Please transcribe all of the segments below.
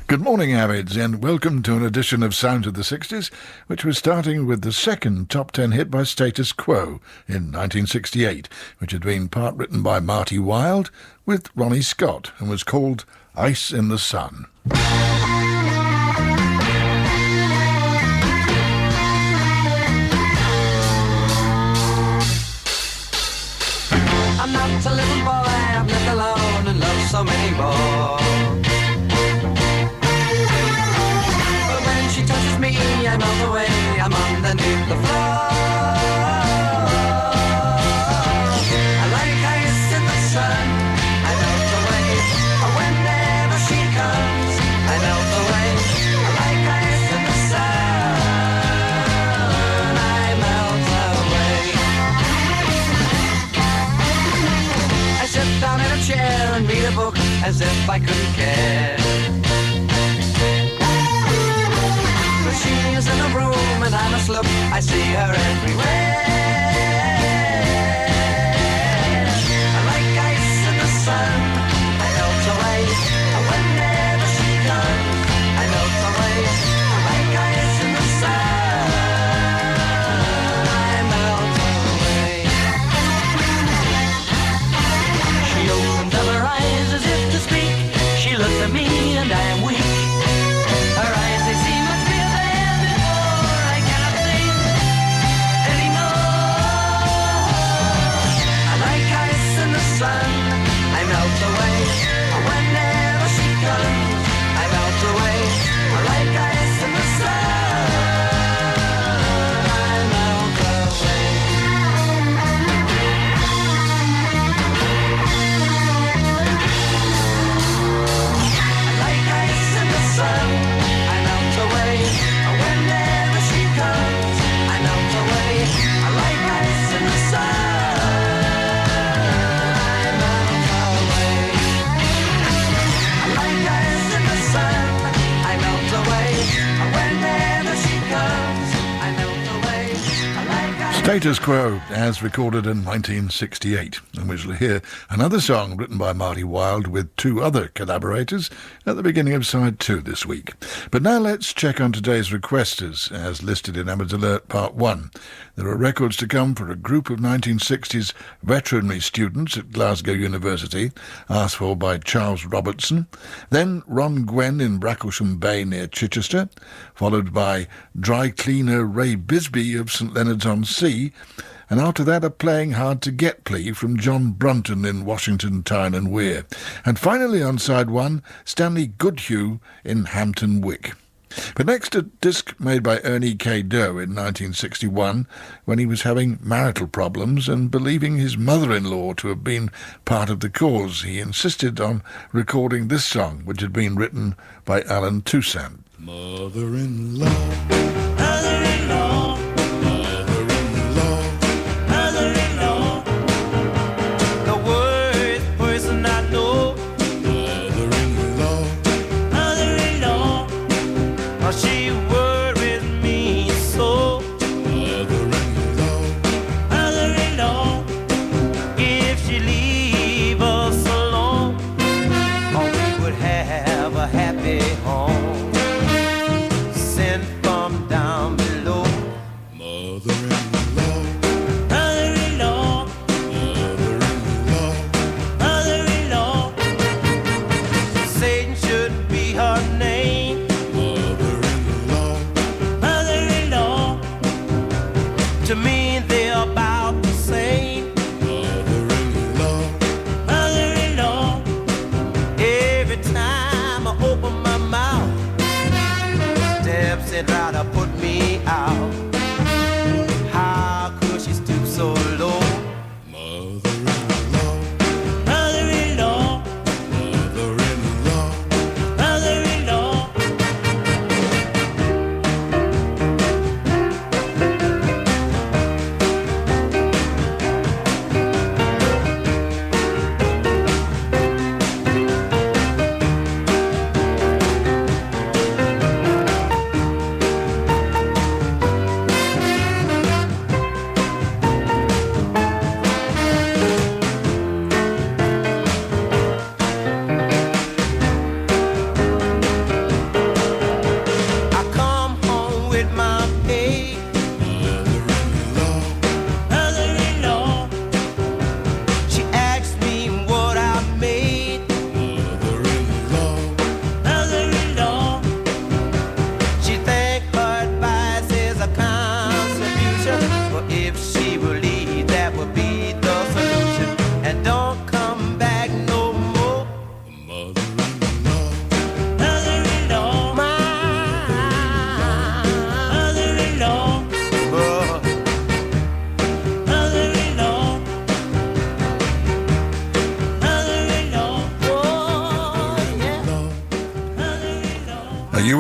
Good morning, Avids, and welcome to an edition of Sounds of the 60s, which was starting with the second top 10 hit by Status Quo in 1968, which had been part written by Marty Wilde with Ronnie Scott and was called Ice in the Sun. I'm not a little boy, I'm left alone and love so many more. But when she touches me, I melt away, I'm underneath the floor. I like ice in the sun, I melt away. Whenever she comes, I melt away. I like ice in the sun, I melt away. I sit down in a chair and read a book as if I couldn't care. But she is in the room and I'm asleep, I see her everywhere. I like ice in the sun, I melt away. Whenever she comes, I melt away. I like ice in the sun, I melt away. She opens up her eyes as if to speak. She looks at me and I am weak. Her eyes, they seem much bigger than before. I cannot think anymore. I like ice in the sun, I melt away. Whenever she comes, I melt away. I like ice in the sun, I melt away. I like ice in the sun, I melt away. Whenever she comes, I melt away. I like ice in the sun, I melt away. I like ice in the sun, I melt away. Whenever she comes, I melt away. I like ice. Status Quo, as recorded in 1968, and we shall hear another song written by Marty Wilde with two other collaborators at the beginning of side 2 this week. But now let's check on today's requesters, as listed in Emma's Alert Part 1. There are records to come for a group of 1960s veterinary students at Glasgow University, asked for by Charles Robertson, then Ron Gwen in Bracklesham Bay near Chichester, followed by dry cleaner Ray Bisbee of St Leonards-on-Sea, and after that a Playing Hard to Get plea from John Brunton in Washington Town and Weir. And finally on side 1, Stanley Goodhue in Hampton Wick. But next, a disc made by Ernie K. Doe in 1961 when he was having marital problems and believing his mother-in-law to have been part of the cause. He insisted on recording this song, which had been written by Alan Toussaint. Mother-in-law, mother-in-law, mother-in-law, mother-in-law, the worst person I know. Mother-in-law, mother-in-law, oh, she worries me so. Mother-in-law, mother-in-law, if she leave us alone, oh, we would have a happy home. Sent from down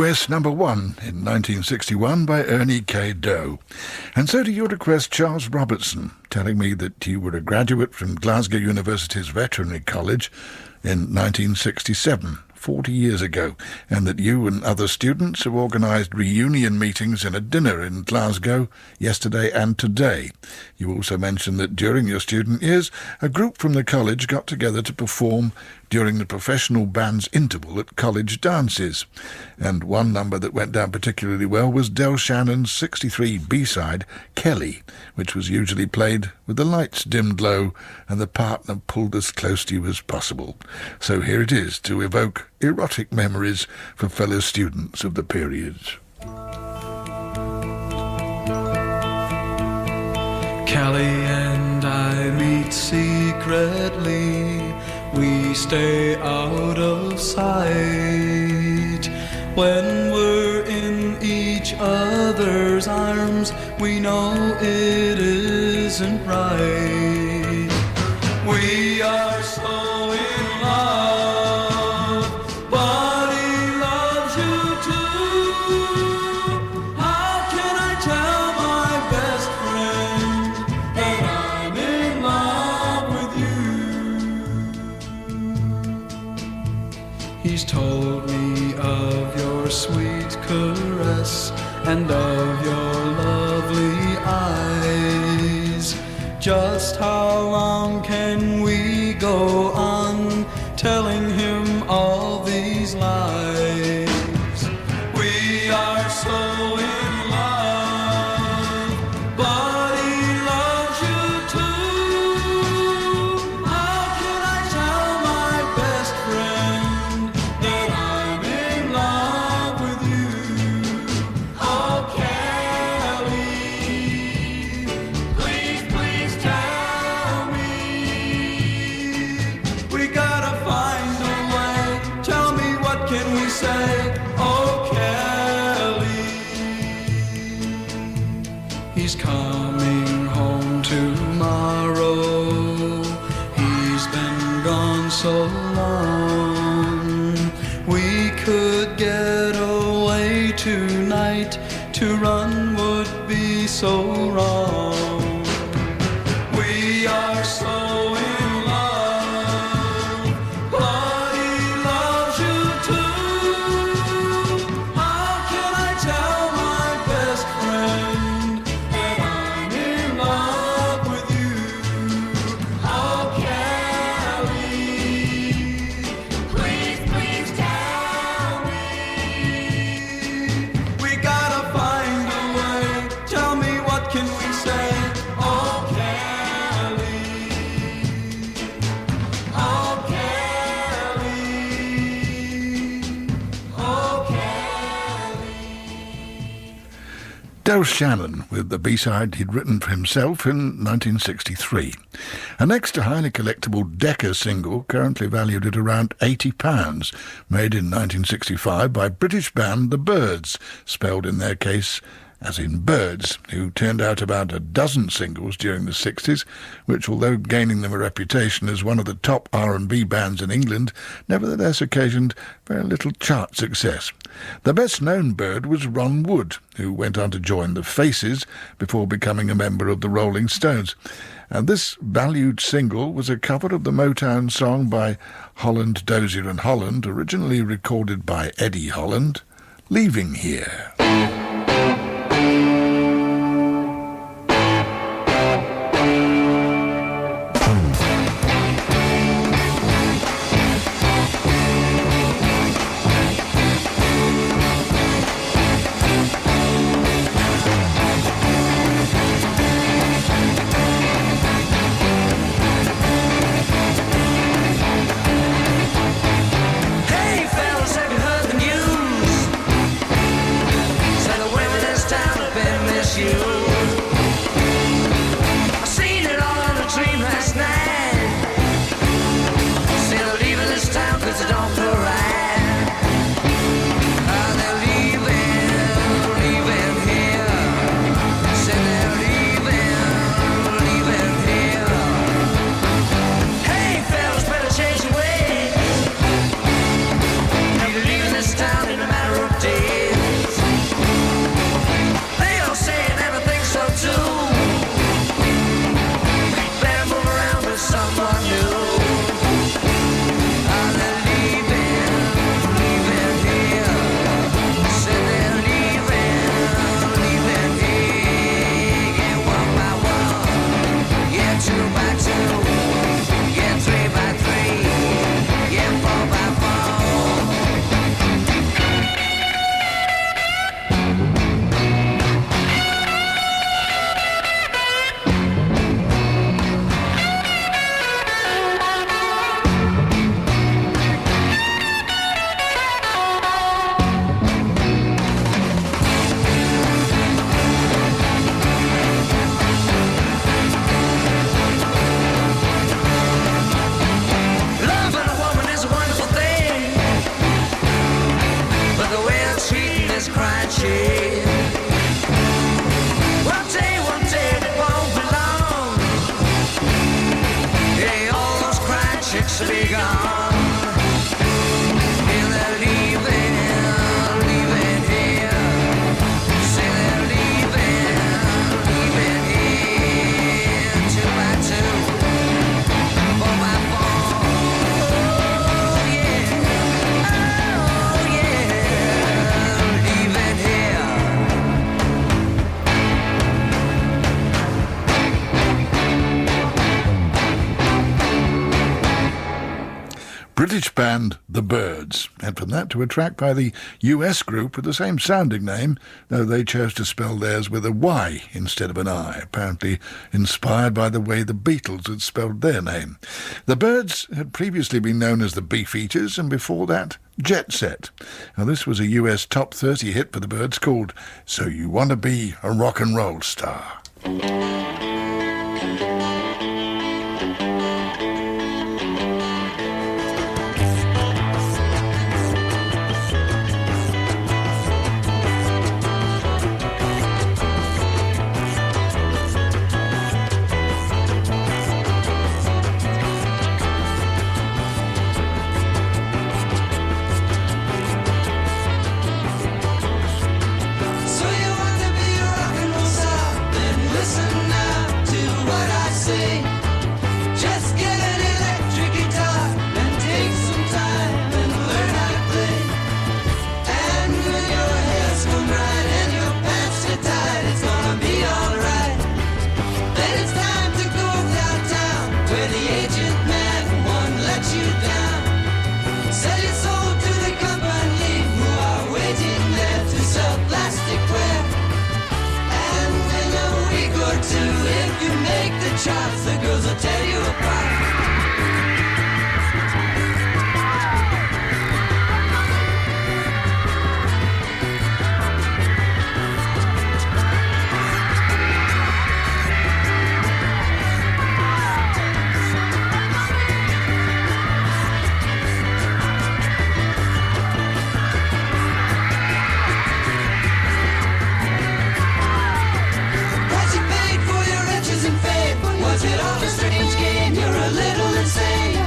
US number 1 in 1961 by Ernie K. Doe. And so to your request, Charles Robertson, telling me that you were a graduate from Glasgow University's Veterinary College in 1967, 40 years ago, and that you and other students have organised reunion meetings and a dinner in Glasgow yesterday and today. You also mentioned that during your student years, a group from the college got together to perform during the professional band's interval at college dances. And one number that went down particularly well was Del Shannon's 63 B-side, Kelly, which was usually played with the lights dimmed low and the partner pulled as close to you as possible. So here it is to evoke erotic memories for fellow students of the period. Callie and I meet secretly. We stay out of sight. When we're in each other's arms, we know it isn't right. We are so in love, but he loves you too. How can I tell my best friend that I'm in love with you? He's told me of your sweet caress and of your lovely eyes. Just how long can we go on telling him all these lies? We are so in love, but he loves you too. How can I tell my best friend that I'm in love with you? Oh, Kelly, please, please tell me. We gotta find a way. Tell me, what can we say? Oh, Kelly. He's coming home tomorrow. He's been gone so long. We could get away tonight. To run would be so wrong. We are so in love, but he loves you too. How can I tell my best friend that I'm in love with you? Oh, Kelly, please, please tell me. We gotta find a way. Tell me, what can we say? Oh, Kelly. Oh, Kelly. Oh, Kelly. Del Shannon with the B-side he'd written for himself in 1963. A next to highly collectible Decca single, currently valued at around £80, made in 1965 by British band The Byrds, spelled in their case as in birds, who turned out about a dozen singles during the 60s, which, although gaining them a reputation as one of the top R&B bands in England, nevertheless occasioned very little chart success. The best-known Bird was Ron Wood, who went on to join the Faces before becoming a member of the Rolling Stones. And this valued single was a cover of the Motown song by Holland, Dozier and Holland, originally recorded by Eddie Holland, Leaving Here. Hey fellas, have you heard the news? Say the women in this town have been misused. I seen it all in a dream last night. Say they're leaving this town 'cause they don't feel right. They're leaving here. Say they're leaving here. Hey fellas, better change your ways. You're leaving this town in a matter of days. British band The Byrds, and from that to a track by the US group with the same sounding name, though they chose to spell theirs with a Y instead of an I, apparently inspired by the way the Beatles had spelled their name. The Byrds had previously been known as the Beefeaters, and before that, Jet Set. Now, this was a US top 30 hit for the Byrds called So You Want to Be a Rock and Roll Star. So you want to be a rock and roll star? Then listen now to what I say. Just get an electric guitar and take some time and learn how to play. And when your hair's combed right and your pants are tight, it's gonna be alright. Then it's time to go downtown where the agent man won't let you down. Sell your soul to the company who are waiting there to sell plasticware. And in a week or two, if you make the charts, the girls will tear you apart. What you paid for your riches and fame? Was it all a strange game? You're a little insane.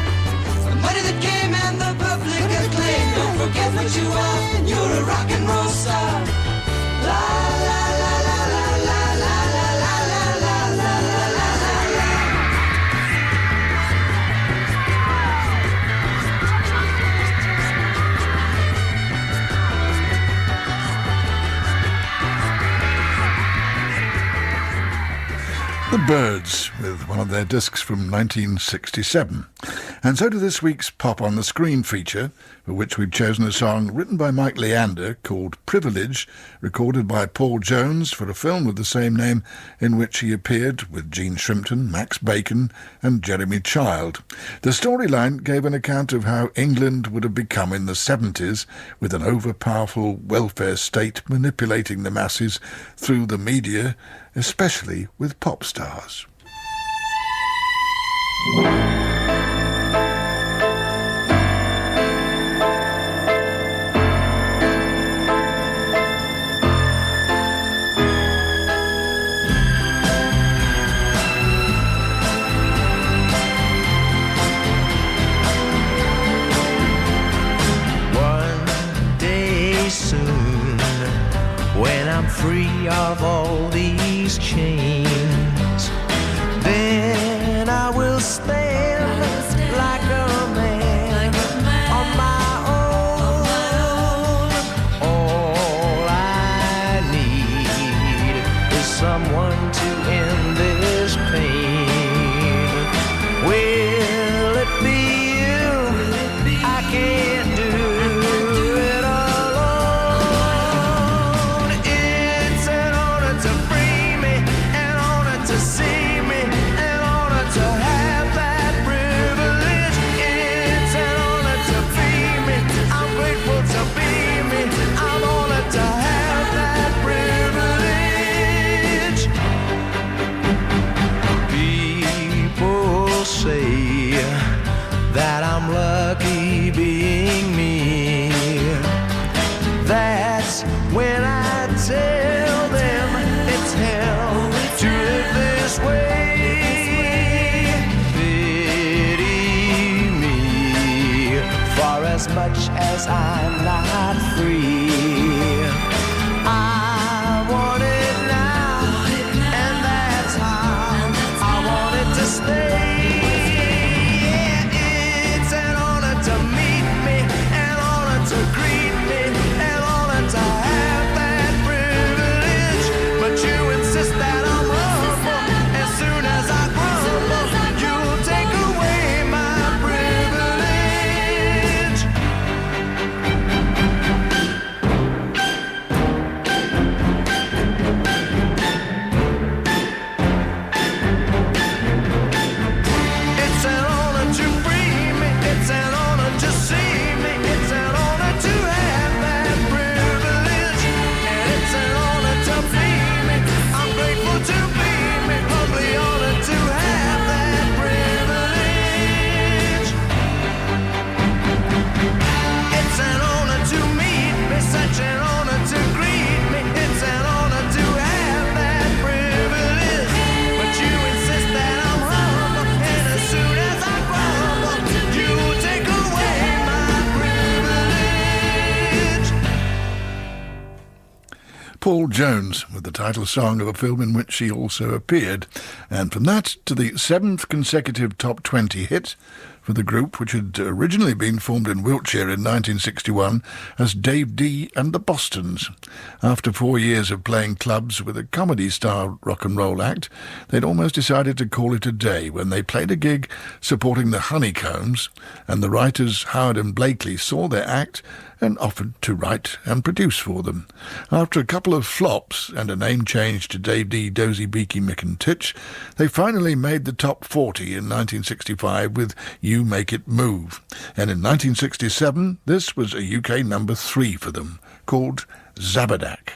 The money that came and the public acclaim. Don't forget what you are. You're a rock and roll star. La la la la la la la la la la la la la la la. The Byrds, with one of their discs from 1967. And so to this week's Pop on the Screen feature, for which we've chosen a song written by Mike Leander called Privilege, recorded by Paul Jones for a film of the same name in which he appeared with Gene Shrimpton, Max Bacon and Jeremy Child. The storyline gave an account of how England would have become in the 70s, with an overpowerful welfare state manipulating the masses through the media, especially with pop stars. One day soon, when I'm free of all these chains, then I will stand like a man on my own. All I need is someone to end this pain. Will it be you? I can't do it alone. It's an honor to free me, an honor to see me, an honor to have that privilege. It's an honor to be me, I'm grateful to be me, I'm honored to have that privilege. People say that I'm lucky being me. That's when I tell them it's hell to live this way. Pity me for as much as I'm not free. I want it now, and that's how I want it to stay. Yeah, it's an honor to meet me, an honor to greet me, an honor to have that privilege. But you insist that I'm humble. As soon as I grumble, you'll take away my privilege. Paul Jones with the title song of a film in which she also appeared. And from that to the 7th consecutive top 20 hit for the group, which had originally been formed in Wiltshire in 1961 as Dave Dee and the Bostons. After 4 years of playing clubs with a comedy-style rock and roll act, they'd almost decided to call it a day when they played a gig supporting the Honeycombs, and the writers Howard and Blakely saw their act and offered to write and produce for them. After a couple of flops and a name change to Dave Dee, Dozy, Beaky, Mick and Titch, they finally made the top 40 in 1965 with You Make It Move. And in 1967, this was a UK number 3 for them, called Zabadak.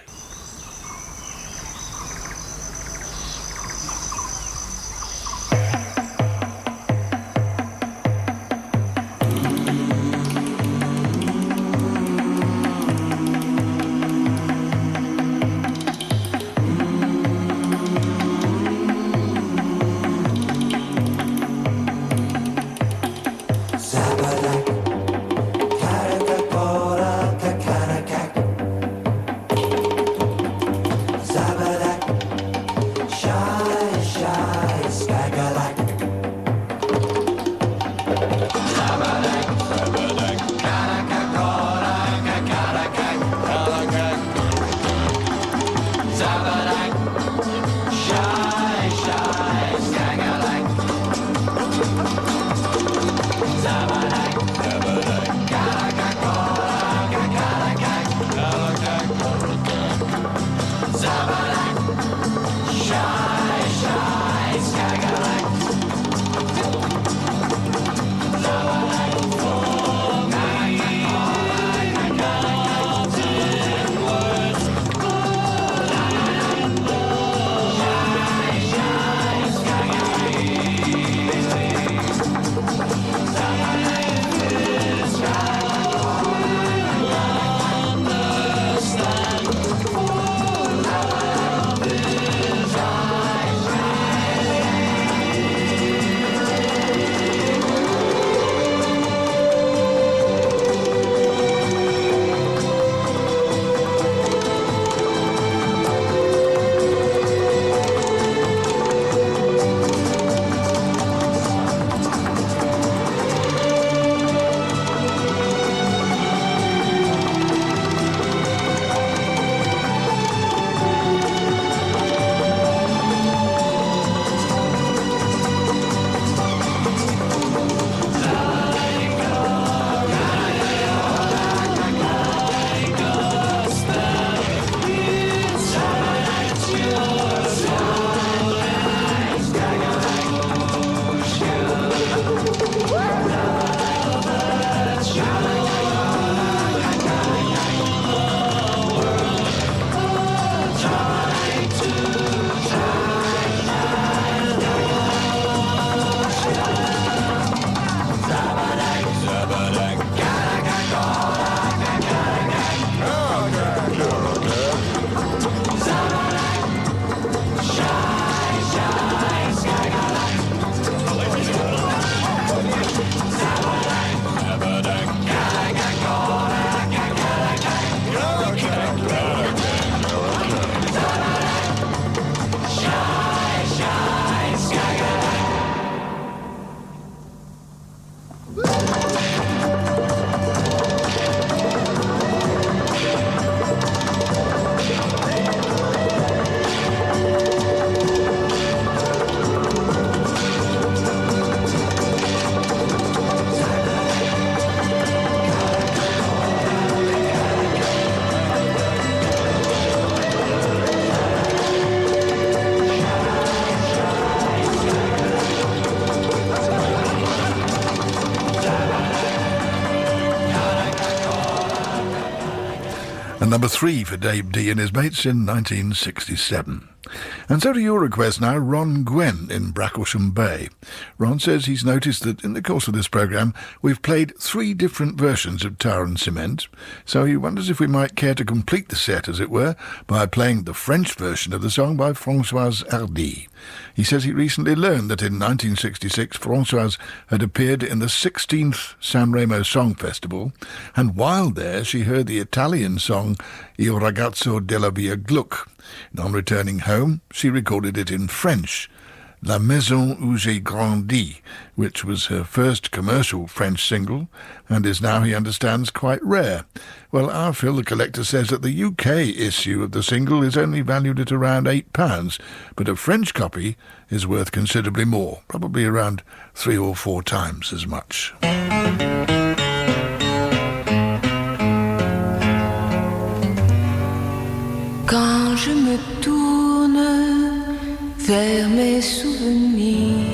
And number 3 for Dave Dee and his mates in 1967. And so to your request now, Ron Gwen in Bracklesham Bay. Ron says he's noticed that in the course of this programme we've played 3 different versions of Tar and Cement, so he wonders if we might care to complete the set, as it were, by playing the French version of the song by Françoise Hardy. He says he recently learned that in 1966 Françoise had appeared in the 16th San Remo Song Festival, and while there she heard the Italian song Il ragazzo della via Gluck. And on returning home, she recorded it in French, La Maison où j'ai grandi, which was her first commercial French single, and is now, he understands, quite rare. Well, our Phil the Collector says that the UK issue of the single is only valued at around £8, but a French copy is worth considerably more, probably around 3 or 4 times as much. Quand je me tourne vers mes souvenirs,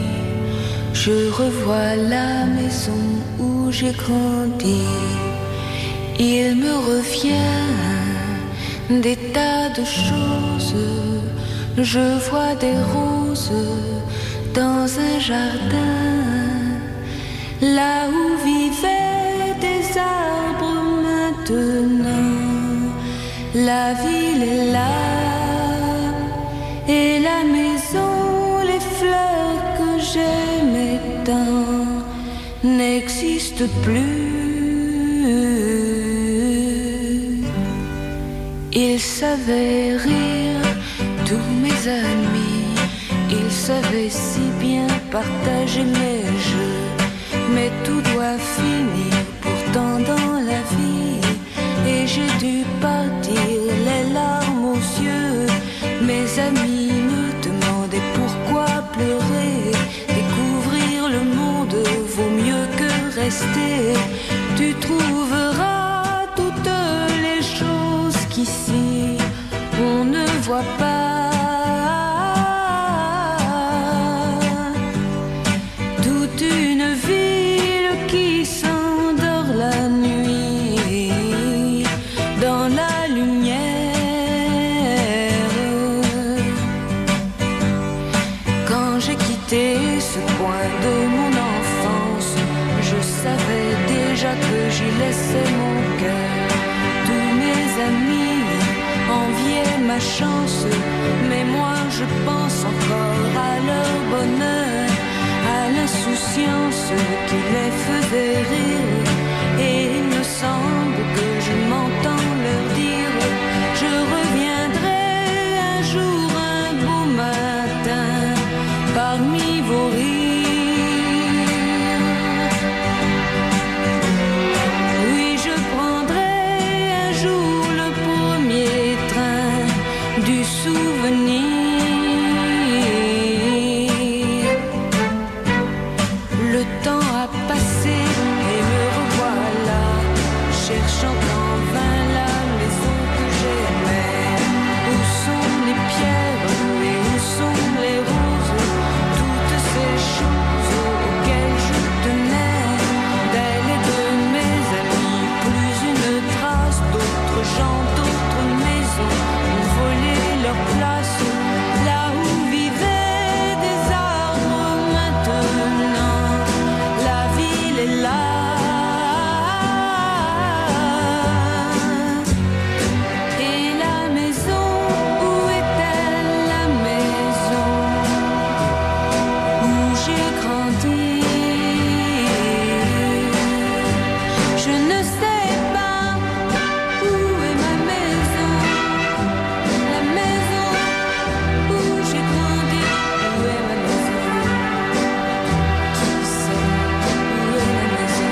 je revois la maison où j'ai grandi. Il me revient des tas de choses. Je vois des roses dans un jardin, là où vivaient des arbres maintenant. La ville est là, et la maison, les fleurs que j'aimais tant n'existent plus. Ils savaient rire, tous mes amis, ils savaient si bien partager mes jeux, mais tout doit finir pourtant dans la vie. Et j'ai dû partir, les larmes aux yeux. Mes amis me demandaient pourquoi pleurer. Découvrir le monde vaut mieux que rester. Tu trouveras toutes les choses qu'ici on ne voit pas. Toute une ville qui s'endort la nuit dans la lumière. Quand j'ai quitté ce coin de mon enfance, je savais déjà que j'y laissais mon cœur. Tous mes amis enviaient ma chance, mais moi je pense encore à leur bonheur, à l'insouciance qui les faisait rire. Et il me semble que je m'entends leur dire: je reviendrai un jour, un beau matin, parmi vos rires. Oui, je prendrai un jour le premier train du souvenir. Le temps a passé et me revoilà, cherchant en vain la maison que j'aimais. Où sont les pierres et où sont les roses, toutes ces choses auxquelles je tenais. D'elle et de mes amis, plus une trace. D'autres gens, d'autres maisons ont volé leur place. Là où vivaient des arbres maintenant, la ville est là. Et la maison, où est-elle, la maison où j'ai grandi? Je ne sais pas où est ma maison, la maison où j'ai grandi. Où est ma maison? Qui sait où est ma maison?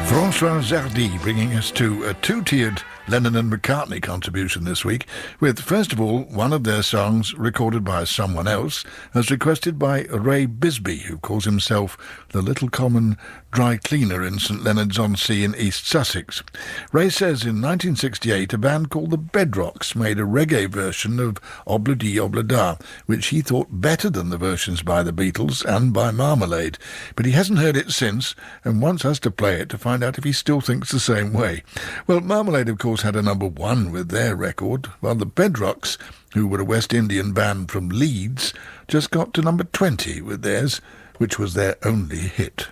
Françoise Hardy bringing us to a 2-tiered Lennon and McCartney contribution this week, with, first of all, one of their songs recorded by someone else, as requested by Ray Bisbee, who calls himself the Little Common Dry Cleaner in St Leonards-on-Sea in East Sussex. Ray says in 1968 a band called the Bedrocks made a reggae version of Obla Di Obla Da, which he thought better than the versions by the Beatles and by Marmalade, but he hasn't heard it since and wants us to play it to find out if he still thinks the same way. Well, Marmalade, of course, Beatles had a number one with their record, while the Bedrocks, who were a West Indian band from Leeds, just got to number 20 with theirs, which was their only hit.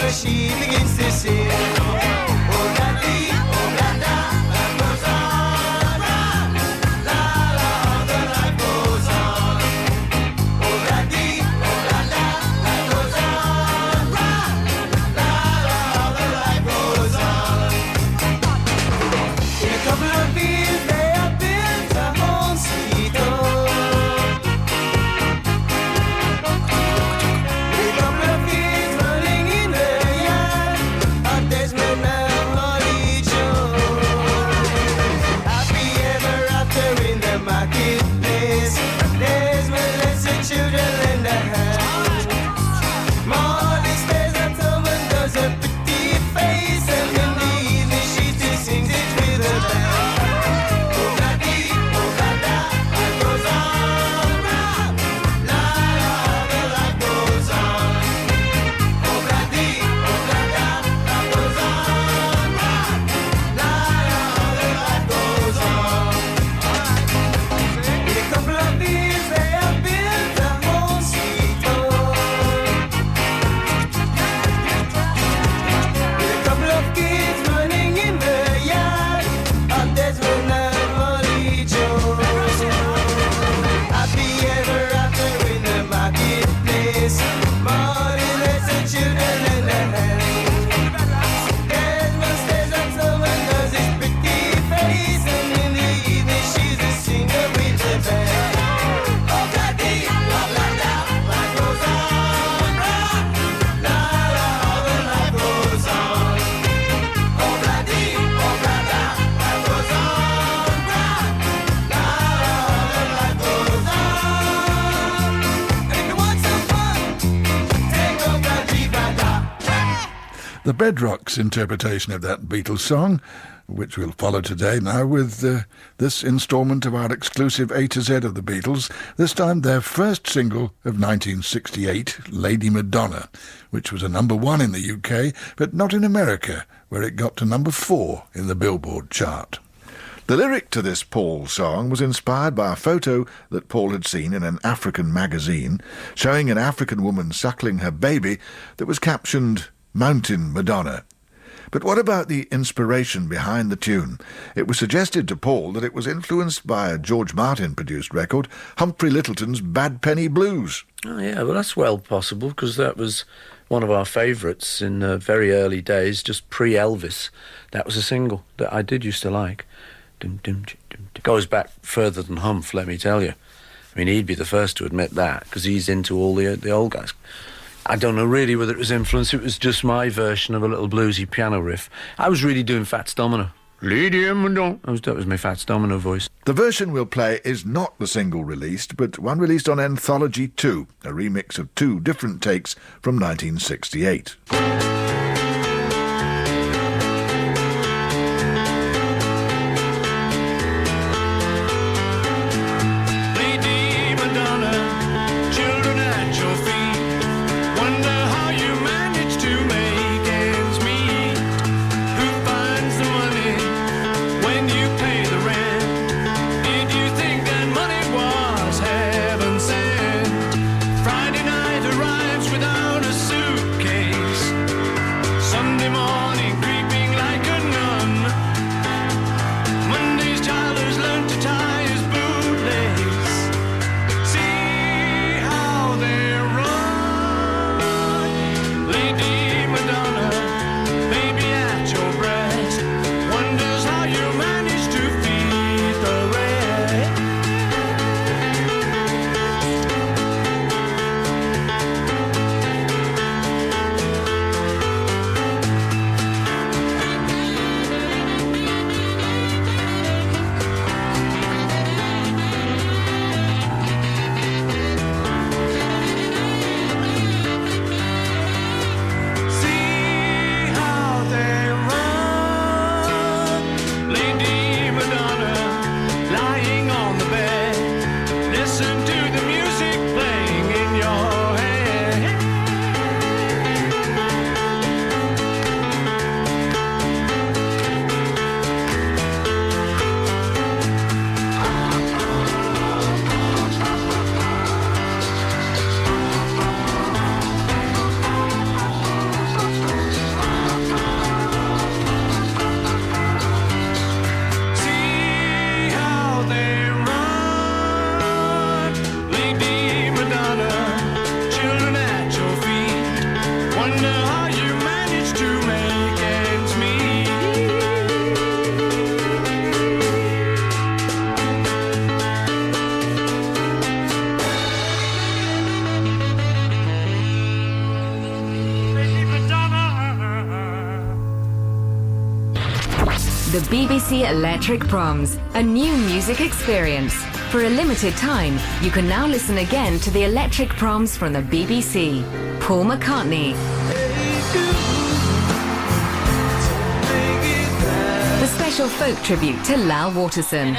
She begins to sing. Oh, daddy, oh, dada, life goes on. La, la, the life goes on. Oh, daddy, oh, dada, life goes on. La, la, the life goes on. In a couple of years, they have built a home sweet home. In a couple of years, running in the Desmond and Molly Joe. Happy ever after in the marketplace. Desmond lets the children lend a hand. Molly stays at home and does a pretty face, and in the evening she still sings it with a band. Oh, daddy, oh, dada, life goes on. La, la, the life goes on. Oh, daddy, oh, dada, life goes on. La, la, the life goes on. In a couple of years they have built a home sweet home. With a couple of kids running in the yard of Desmond and Molly Joe. Happy ever after in the marketplace. Molly lets the children in the hand. Desmond stays at home and does his pretty face, and in the evening she's a singer with the band. Oh, daddy, oh, dada, life goes on. La, la, the life goes on. Oh, daddy, oh, dada, life goes on. La, la, the life goes on. And if you want some fun, take off that G-Bada. The Bedrocks' interpretation of that Beatles song, which we'll follow today now with this instalment of our exclusive A to Z of the Beatles, this time their first single of 1968, Lady Madonna, which was a number one in the UK, but not in America, where it got to number 4 in the Billboard chart. The lyric to this Paul song was inspired by a photo that Paul had seen in an African magazine showing an African woman suckling her baby that was captioned Mountain Madonna. But what about the inspiration behind the tune? It was suggested to Paul that it was influenced by a George Martin-produced record, Humphrey Littleton's Bad Penny Blues. Oh, yeah, well, that's well possible, because that was one of our favourites in the very early days, just pre-Elvis. That was a single that I did used to like. It goes back further than Humph, let me tell you. I mean, he'd be the first to admit that, because he's into all the old guys. I don't know really whether it was influence. It was just my version of a little bluesy piano riff. I was really doing Fats Domino. Lady Madonna. That was my Fats Domino voice. The version we'll play is not the single released, but one released on Anthology 2, a remix of 2 different takes from 1968. Lady Madonna, children at your feet. Wonder how you manage to make ends meet. Who finds the money when you pay the rent? Did you think that money was heaven sent? Friday night arrives without a suitcase. The BBC Electric Proms, a new music experience. For a limited time, you can now listen again to the Electric Proms from the BBC. Paul McCartney. The special folk tribute to Lal Waterson.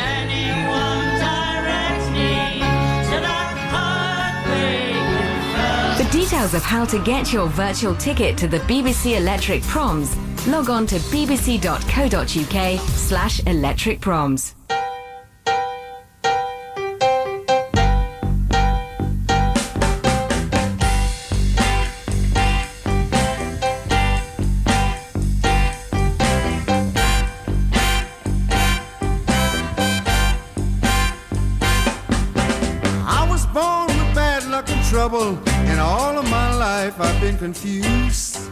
For details of how to get your virtual ticket to the BBC Electric Proms, log on to bbc.co.uk/electric proms. Trouble, and all of my life I've been confused.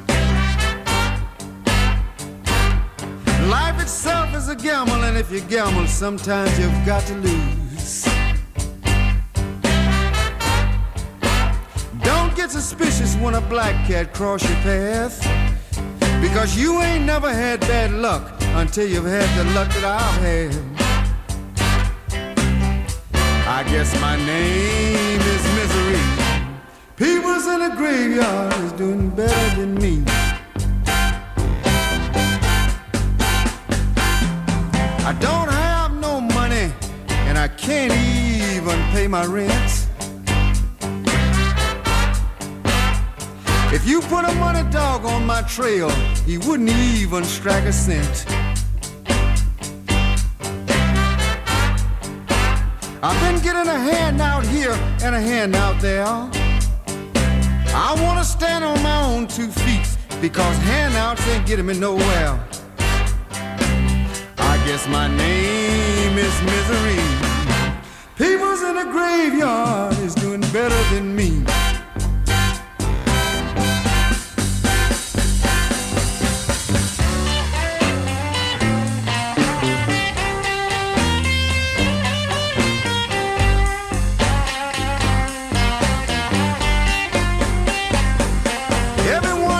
Life itself is a gamble, and if you gamble, sometimes you've got to lose. Don't get suspicious when a black cat cross your path, because you ain't never had bad luck until you've had the luck that I've had. I guess my name is Misery. People's in a graveyard is doing better than me. I don't have no money, and I can't even pay my rent. If you put a money dog on my trail, he wouldn't even strike a cent. I've been getting a hand out here and a hand out there. I want to stand on my own 2 feet, because handouts ain't getting me nowhere. I guess my name is Misery. People's in a graveyard is doing better than me.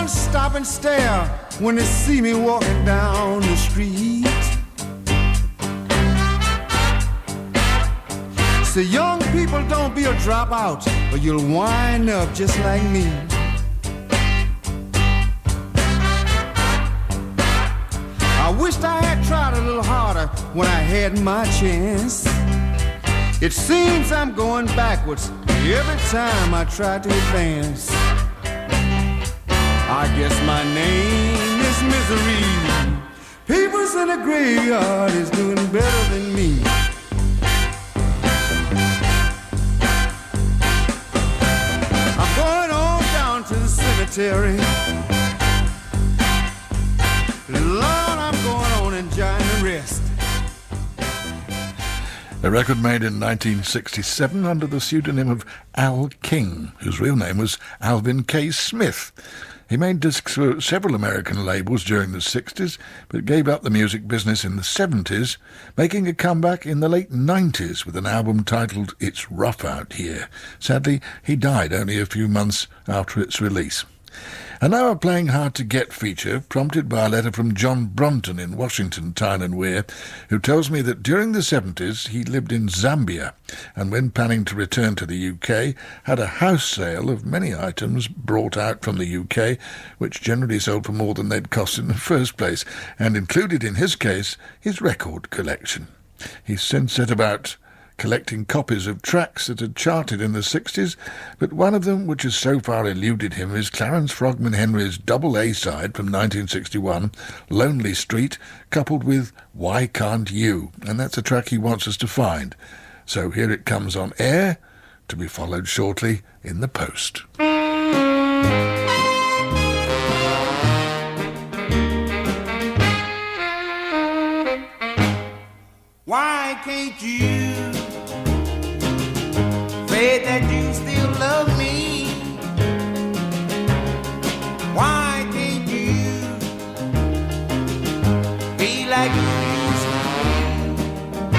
Stop and stare when they see me walking down the street. So young people, don't be a dropout, or you'll wind up just like me. I wished I had tried a little harder when I had my chance. It seems I'm going backwards every time I try to advance. I guess my name is Misery. People's in a graveyard is doing better than me. I'm going on down to the cemetery. Lord, I'm going on enjoying the rest. A record made in 1967 under the pseudonym of Al King, whose real name was Alvin K. Smith. He made discs for several American labels during the 60s, but gave up the music business in the 70s, making a comeback in the late 90s with an album titled It's Rough Out Here. Sadly, he died only a few months after its release. And now a Playing Hard to Get feature, prompted by a letter from John Brunton in Washington, Tyne and Wear, who tells me that during the 70s he lived in Zambia, and when planning to return to the UK, had a house sale of many items brought out from the UK, which generally sold for more than they'd cost in the first place, and included in his case his record collection. He's since set about collecting copies of tracks that had charted in the 60s, but one of them which has so far eluded him is Clarence Frogman Henry's double A-side from 1961, Lonely Street, coupled with Why Can't You? And that's a track he wants us to find. So here it comes on air, to be followed shortly in the post. Why can't you say that you still love me? Why can't you be like you used to be?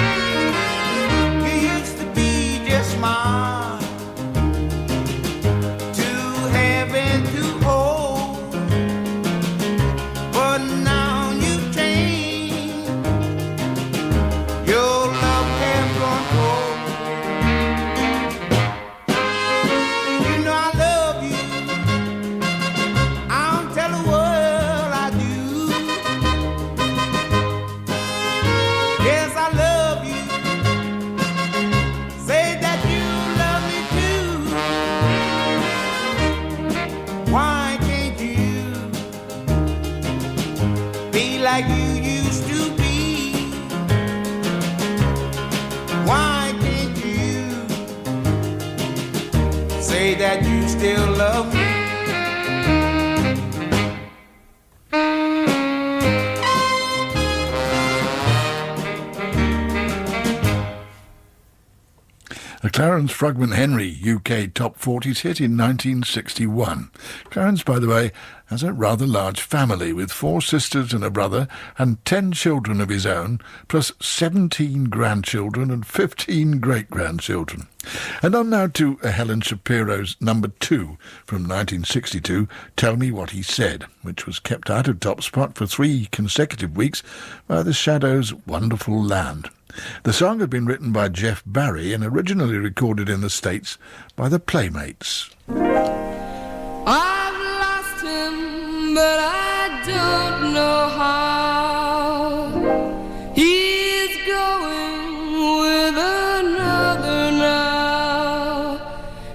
You used to be just mine, to have and to hold, but now you changed. like you used to be. Why can't you say that you still love me? A Clarence Frogman Henry UK Top 40s hit in 1961. Clarence, by the way, has a rather large family with 4 sisters and a brother and 10 children of his own, plus 17 grandchildren and 15 great-grandchildren. And on now to Helen Shapiro's number 2 from 1962, Tell Me What He Said, which was kept out of top spot for 3 consecutive weeks by The Shadows' Wonderful Land. The song had been written by Jeff Barry and originally recorded in the States by the Playmates. I've lost him, but I don't know how. He's going with another now.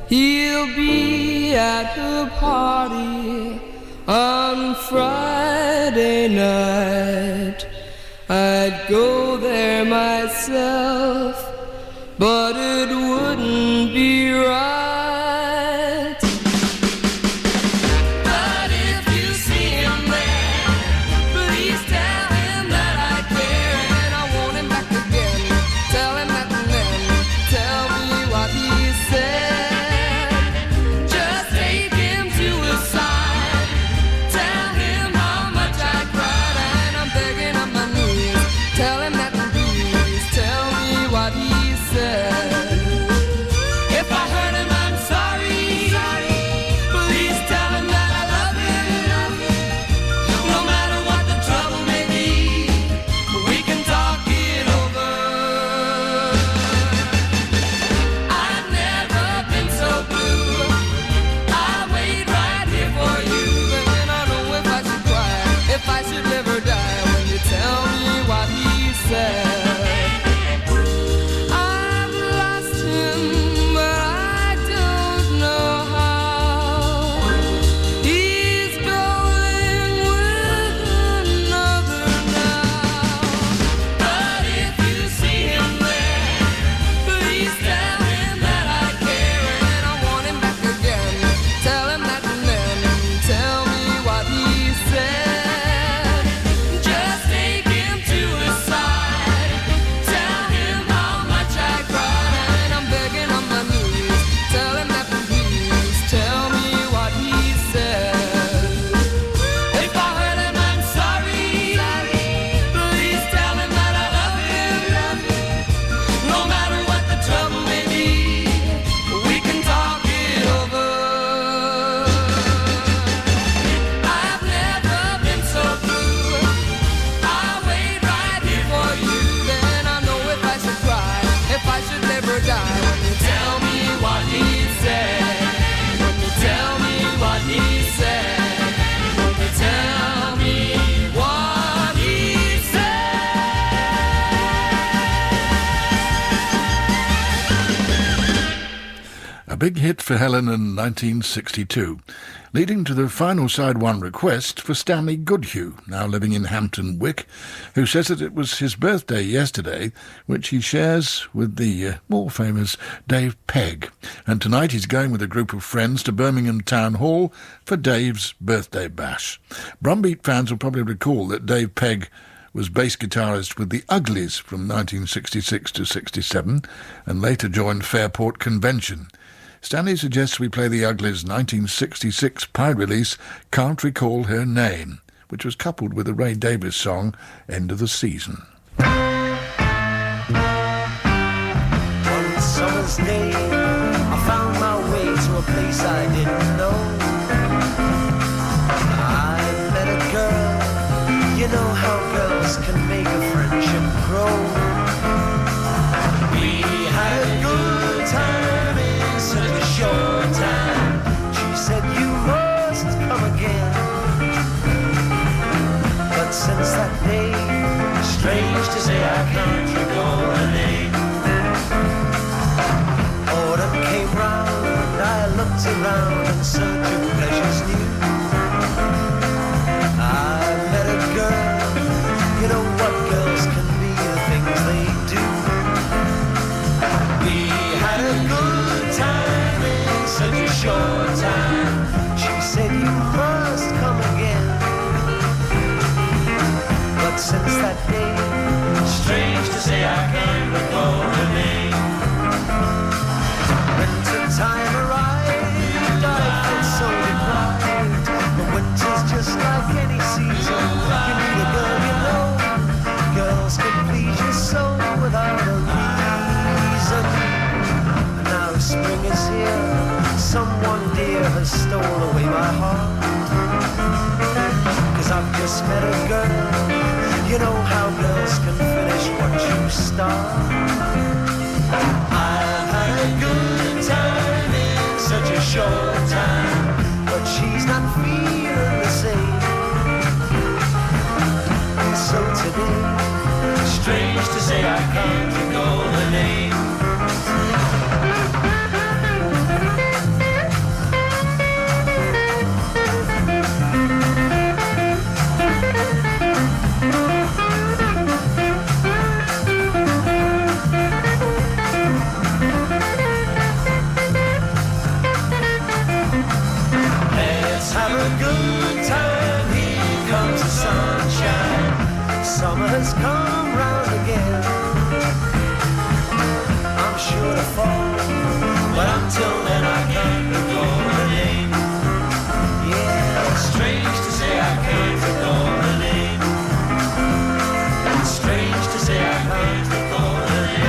He'll be at her party on Friday night. I'd go there myself, but it wouldn't be right. But if you see him there, please tell him that I care and I want him back again. Tell him that and then tell me what he said. Just take him to his side. Tell him how much I cried and I'm begging on my knees. Tell him that and please tell me what he said. If I hurt him, I'm sorry. Please tell him that I love him. No matter what the trouble may be, we can talk it over. I've never been so blue. I wait right here for you, and then I know if I should cry, if I should live or die, when you tell me what he said. I've lost him, but I don't know how. He's going with another now. But if you see him there, please tell him that I care and I want him back again. Tell him that and then tell me what he said. Just take him to his side. Tell him how much I cried and I'm begging on my knees. Tell him that please tell me what he said. If I hurt him, I'm sorry. Please tell him that I love him. No matter what the trouble may be, we can talk it over. I've never been so blue. I wait right here for you. Then I know if I should cry, if I should live or die. When you tell me what he said. When you tell me what he said. When you tell me what he said. A big hit for Helen in 1962, leading to the final side one request for Stanley Goodhue, now living in Hampton Wick, who says that it was his birthday yesterday, which he shares with the more famous Dave Pegg. And tonight he's going with a group of friends to Birmingham Town Hall for Dave's birthday bash. Brumbeat fans will probably recall that Dave Pegg was bass guitarist with the Uglies from 1966 to 67 and later joined Fairport Convention. Stanley suggests we play the Uglies' 1966 pie release Can't Recall Her Name, which was coupled with the Ray Davies song End of the Season. One summer's day, I found my way to a place I didn't know. I met a girl, you know how girls can make a friendship grow. We had a good time in such a short time. She said you must come again. But since that day, strange to say I can't recall her name. Autumn came round, I looked around in search of You know how girls can finish what you start. I've had a good time in such a short time, but she's not feeling the same. And so today, strange to say, I can't recall her name. Have a good time, here comes the sunshine. Summer has come round again. I'm sure to fall, but until then I can't recall her name. Yeah, it's strange to say I can't recall her name. It's strange to say I can't recall her name.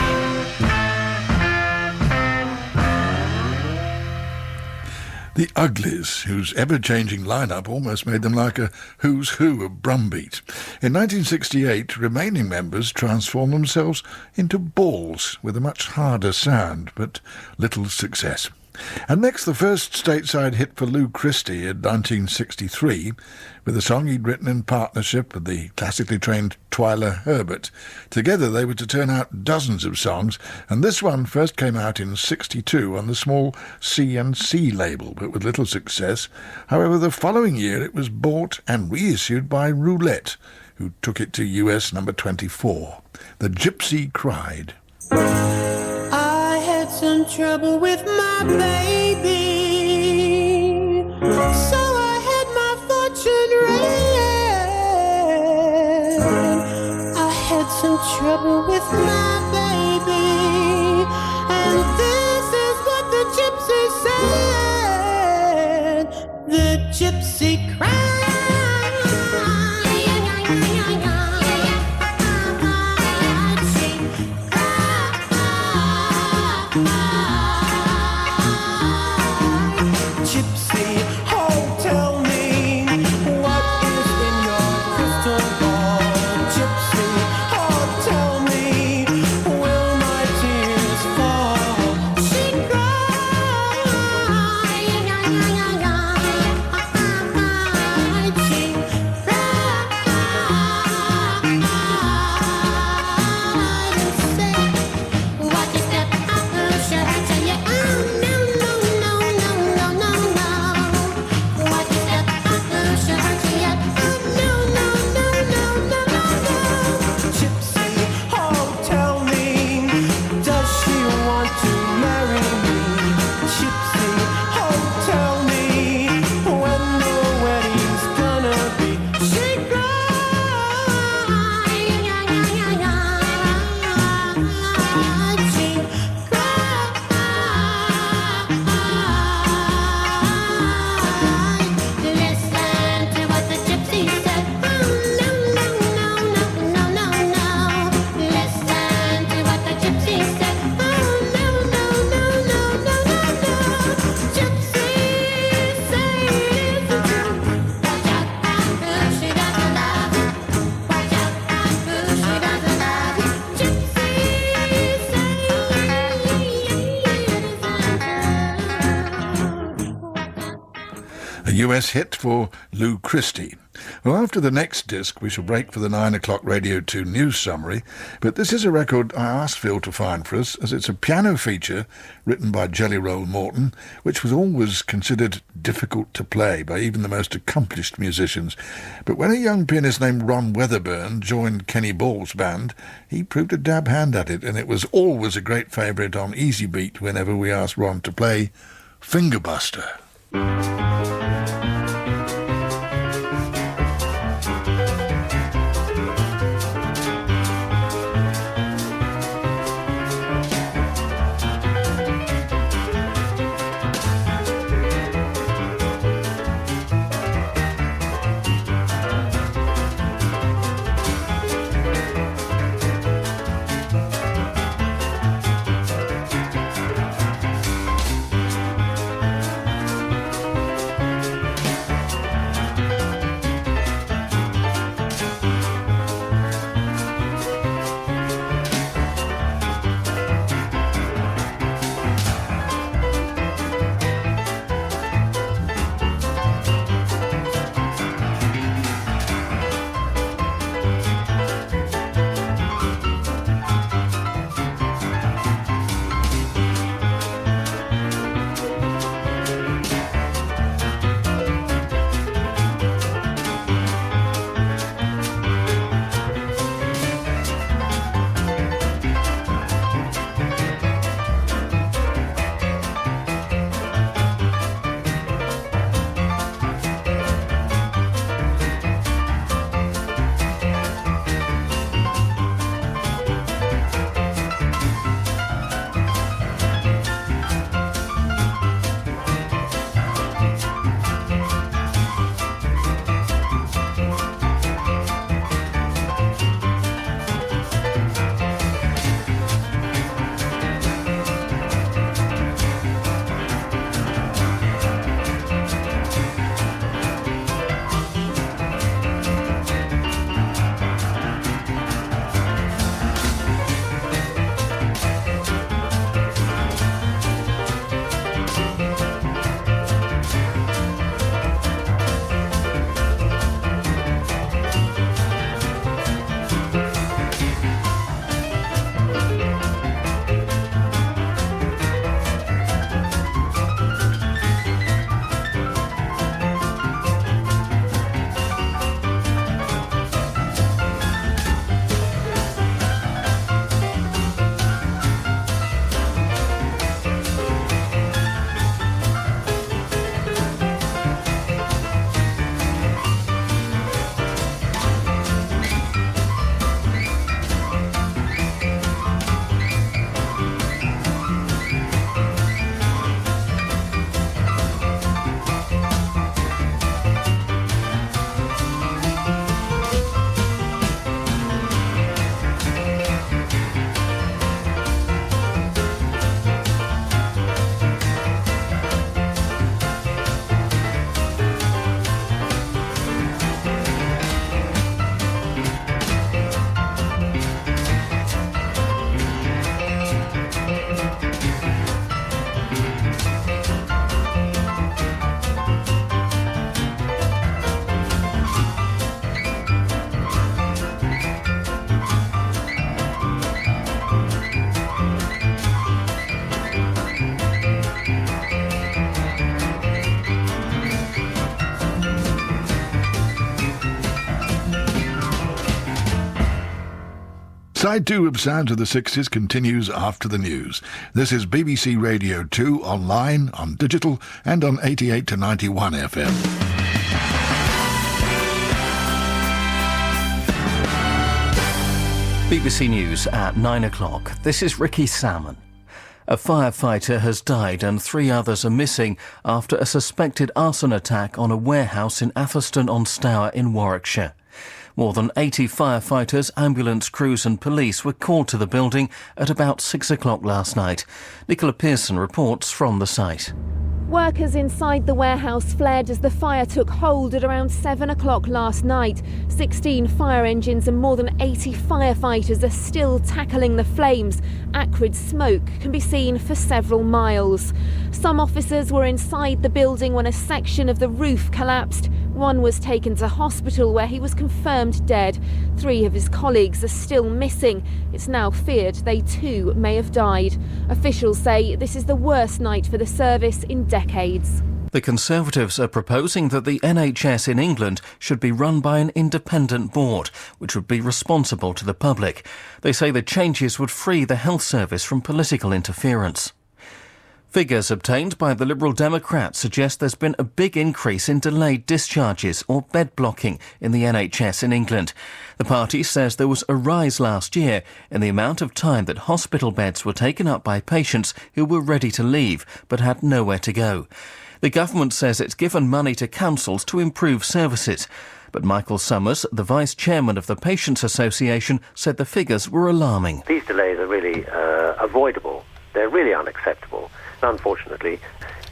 The Uglies, whose ever-changing lineup almost made them like a who's who of Brumbeat. In 1968, remaining members transformed themselves into Balls, with a much harder sound, but little success. And next, the first stateside hit for Lou Christie in 1963, with a song he'd written in partnership with the classically trained Twyla Herbert. Together they were to turn out dozens of songs, and this one first came out in 62 on the small C&C label, but with little success. However, the following year it was bought and reissued by Roulette, who took it to US number 24. The Gypsy Cried. I had some trouble with my baby, so I had my fortune read. I had some trouble with my baby, and this is what the gypsy said. The gypsy cried. US hit for Lou Christie. Well, after the next disc, we shall break for the 9 o'clock Radio 2 news summary, but this is a record I asked Phil to find for us, as it's a piano feature written by Jelly Roll Morton, which was always considered difficult to play by even the most accomplished musicians. But when a young pianist named Ron Weatherburn joined Kenny Ball's band, he proved a dab hand at it, and it was always a great favourite on Easy Beat whenever we asked Ron to play Fingerbuster. Side 2 of Sounds of the 60s continues after the news. This is BBC Radio 2 online, on digital and on 88 to 91 FM. BBC News at 9 o'clock. This is Ricky Salmon. A firefighter has died and 3 others are missing after a suspected arson attack on a warehouse in Atherstone-on-Stour in Warwickshire. More than 80 firefighters, ambulance crews and police were called to the building at about 6 o'clock last night. Nicola Pearson reports from the site. Workers inside the warehouse fled as the fire took hold at around 7 o'clock last night. 16 fire engines and more than 80 firefighters are still tackling the flames. Acrid smoke can be seen for several miles. Some officers were inside the building when a section of the roof collapsed. One was taken to hospital where he was confirmed dead. 3 of his colleagues are still missing. It's now feared they too may have died. Officials say this is the worst night for the service in decades. The Conservatives are proposing that the NHS in England should be run by an independent board, which would be responsible to the public. They say the changes would free the health service from political interference. Figures obtained by the Liberal Democrats suggest there's been a big increase in delayed discharges or bed blocking in the NHS in England. The party says there was a rise last year in the amount of time that hospital beds were taken up by patients who were ready to leave but had nowhere to go. The government says it's given money to councils to improve services. But Michael Summers, the vice-chairman of the Patients Association, said the figures were alarming. These delays are really avoidable. They're really unacceptable. Unfortunately,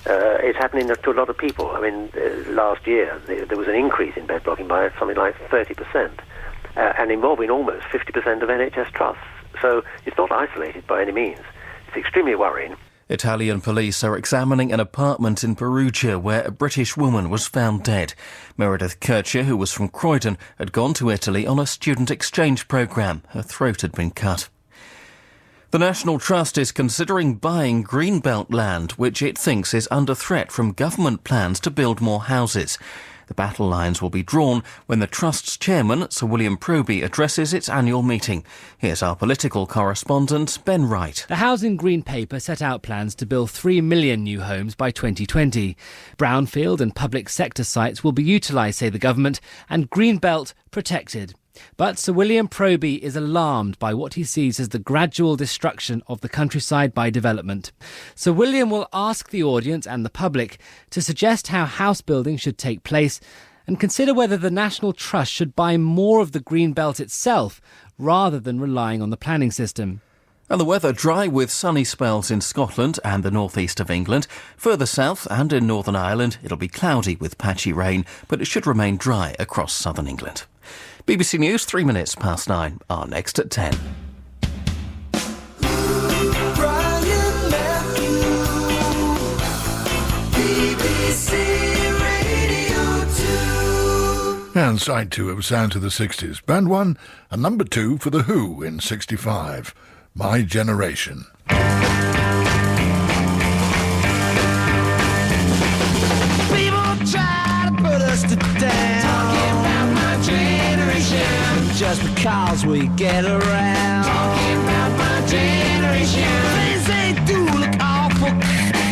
it's happening to a lot of people. I mean, last year there was an increase in bed blocking by something like 30%, and involving almost 50% of NHS trusts. So it's not isolated by any means. It's extremely worrying. Italian police are examining an apartment in Perugia where a British woman was found dead. Meredith Kircher, who was from Croydon, had gone to Italy on a student exchange programme. Her throat had been cut. The National Trust is considering buying Greenbelt land, which it thinks is under threat from government plans to build more houses. The battle lines will be drawn when the Trust's chairman, Sir William Proby, addresses its annual meeting. Here's our political correspondent, Ben Wright. The Housing Green Paper set out plans to build 3 million new homes by 2020. Brownfield and public sector sites will be utilised, say the government, and Greenbelt protected. But Sir William Proby is alarmed by what he sees as the gradual destruction of the countryside by development. Sir William will ask the audience and the public to suggest how house building should take place and consider whether the National Trust should buy more of the green belt itself rather than relying on the planning system. And the weather dry with sunny spells in Scotland and the northeast of England. Further south and in Northern Ireland, it'll be cloudy with patchy rain, but it should remain dry across southern England. BBC News, 3 minutes past 9, are next at 10. And side 2 of Sound of the 60s. Band 1 and number 2 for The Who in 65. My Generation. People try to put us to down, talking about my generation, just because we get around, talking about my generation. Things they do look awful,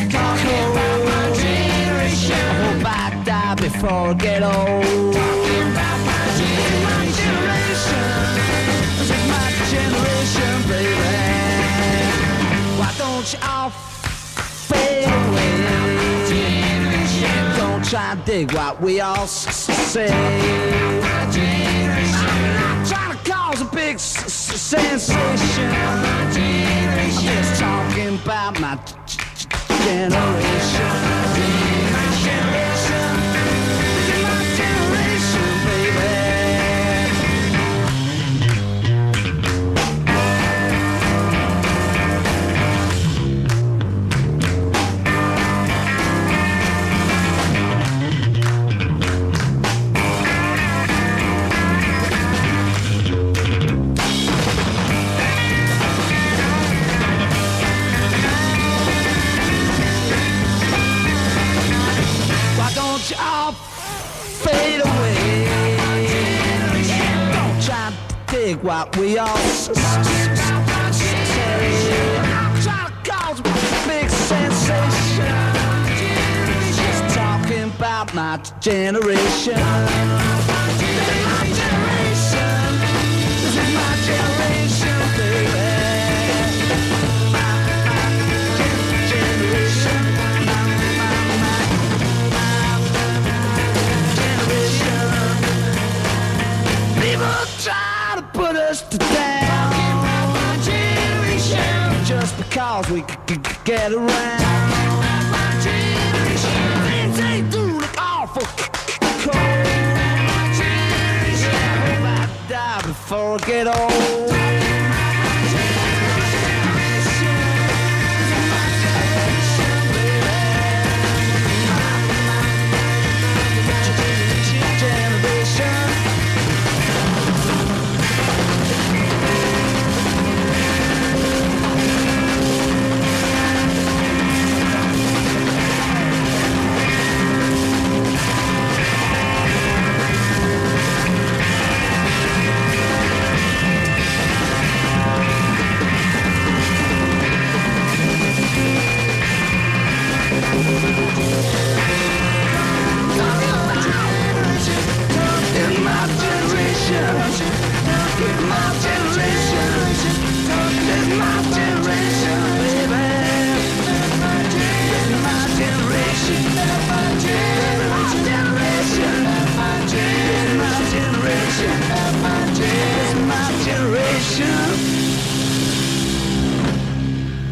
talking about my generation. I hope I die before I get old, talking about my generation. Take my generation, baby. Why don't you all fade away? Don't try and dig what we all say. I'm not trying to cause a big sensation. I'm just talking about my generation. dig what we all say. Try to cause a big sensation. Just talking about my generation. This is my generation, baby. Try to put us to down. My generation. Just because we could get around. My generation. Things they do look awful cold. My generation. I hope I die before I get old.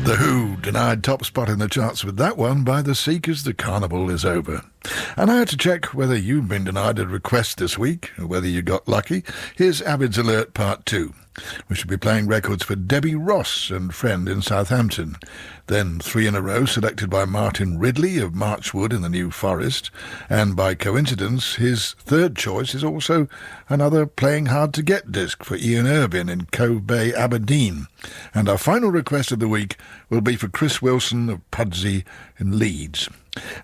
The Who denied top spot in the charts with that one by The Seekers, The Carnival Is Over. And I had to check whether you've been denied a request this week, or whether you got lucky. Here's Abid's Alert Part 2. We should be playing records for Debbie Ross and Friend in Southampton. Then 3 in a row selected by Martin Ridley of Marchwood in the New Forest. And by coincidence, his third choice is also another Playing Hard to Get disc for Ian Irvin in Cove Bay, Aberdeen. And our final request of the week will be for Chris Wilson of Pudsey in Leeds.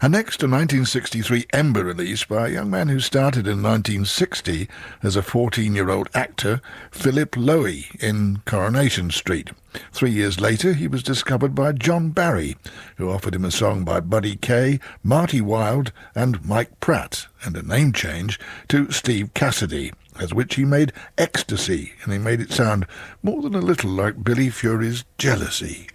And next, a 1963 Ember release by a young man who started in 1960 as a 14-year-old actor, Philip Lowy, in Coronation Street. 3 years later, he was discovered by John Barry, who offered him a song by Buddy Kay, Marty Wilde and Mike Pratt, and a name change to Steve Cassidy, as which he made Ecstasy, and he made it sound more than a little like Billy Fury's Jealousy.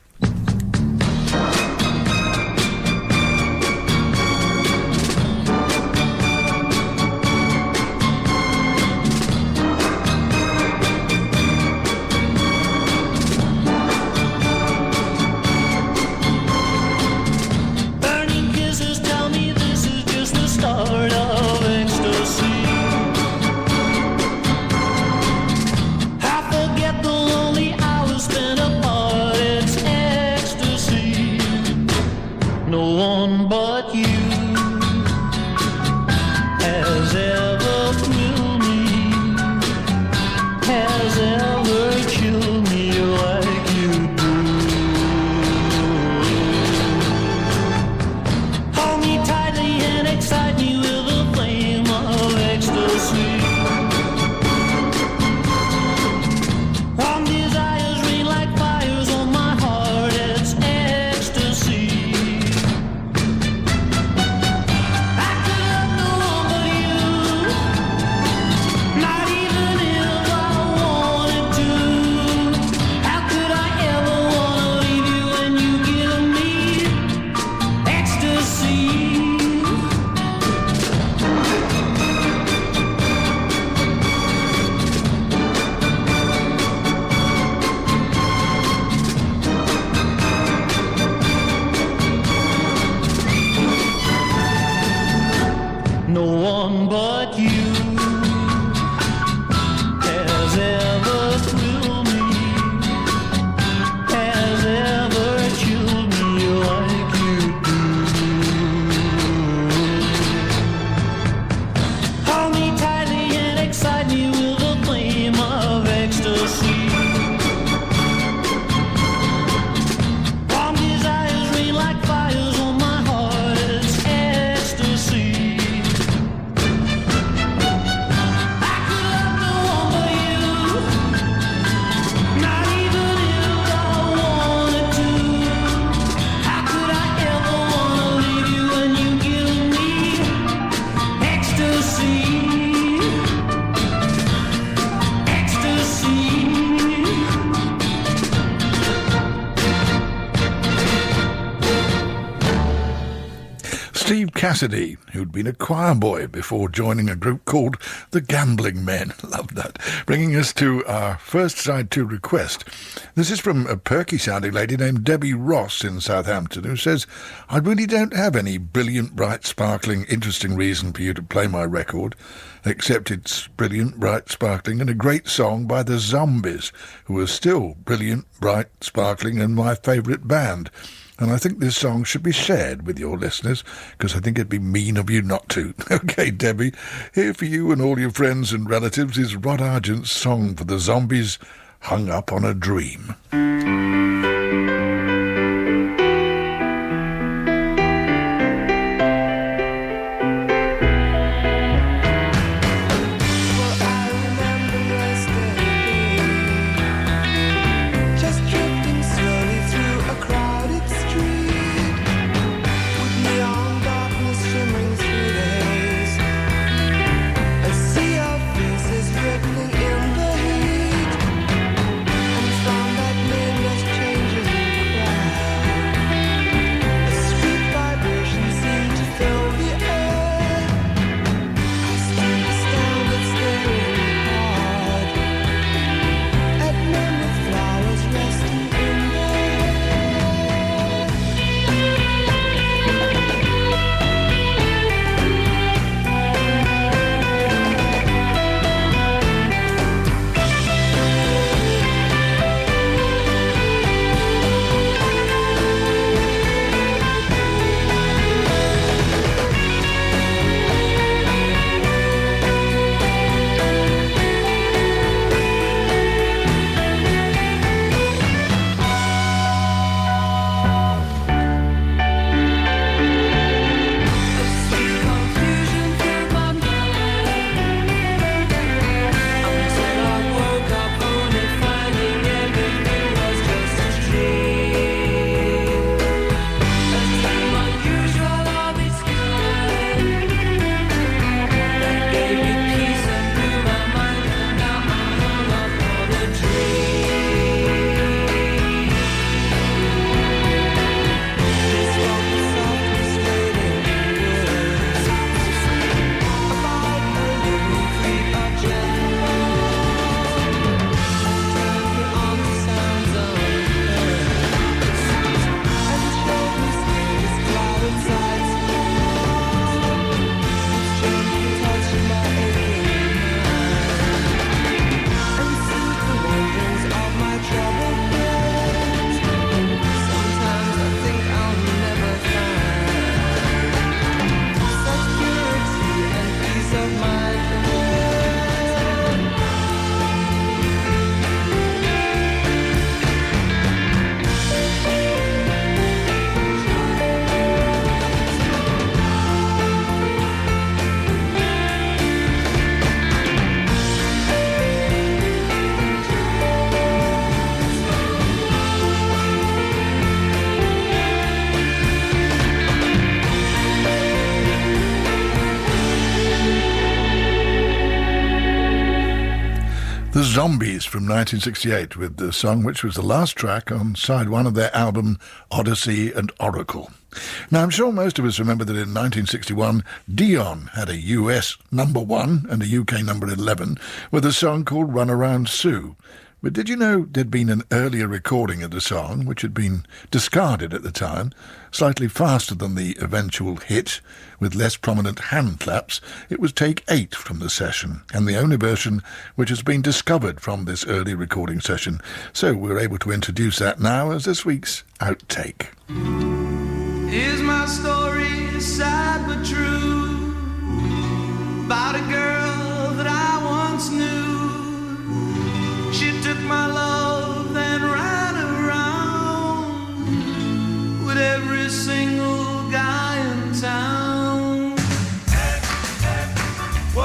Cassidy, who'd been a choir boy before joining a group called the Gambling Men. Love that. Bringing us to our first side 2 request. This is from a perky-sounding lady named Debbie Ross in Southampton, who says, I really don't have any brilliant, bright, sparkling, interesting reason for you to play my record, except it's brilliant, bright, sparkling, and a great song by the Zombies, who are still brilliant, bright, sparkling, and my favourite band. And I think this song should be shared with your listeners, because I think it'd be mean of you not to. OK, Debbie, here for you and all your friends and relatives is Rod Argent's song for the Zombies, Hung Up on a Dream. The Zombies from 1968 with the song which was the last track on side 1 of their album Odyssey and Oracle. Now, I'm sure most of us remember that in 1961, Dion had a US number 1 and a UK number 11 with a song called Run Around Sue. But did you know there'd been an earlier recording of the song, which had been discarded at the time, slightly faster than the eventual hit, with less prominent hand claps? It was take 8 from the session, and the only version which has been discovered from this early recording session. So we're able to introduce that now as this week's outtake. Here's my story, sad but true, about a girl that I once knew. She took my love and ran around with every single guy in town. Whoa,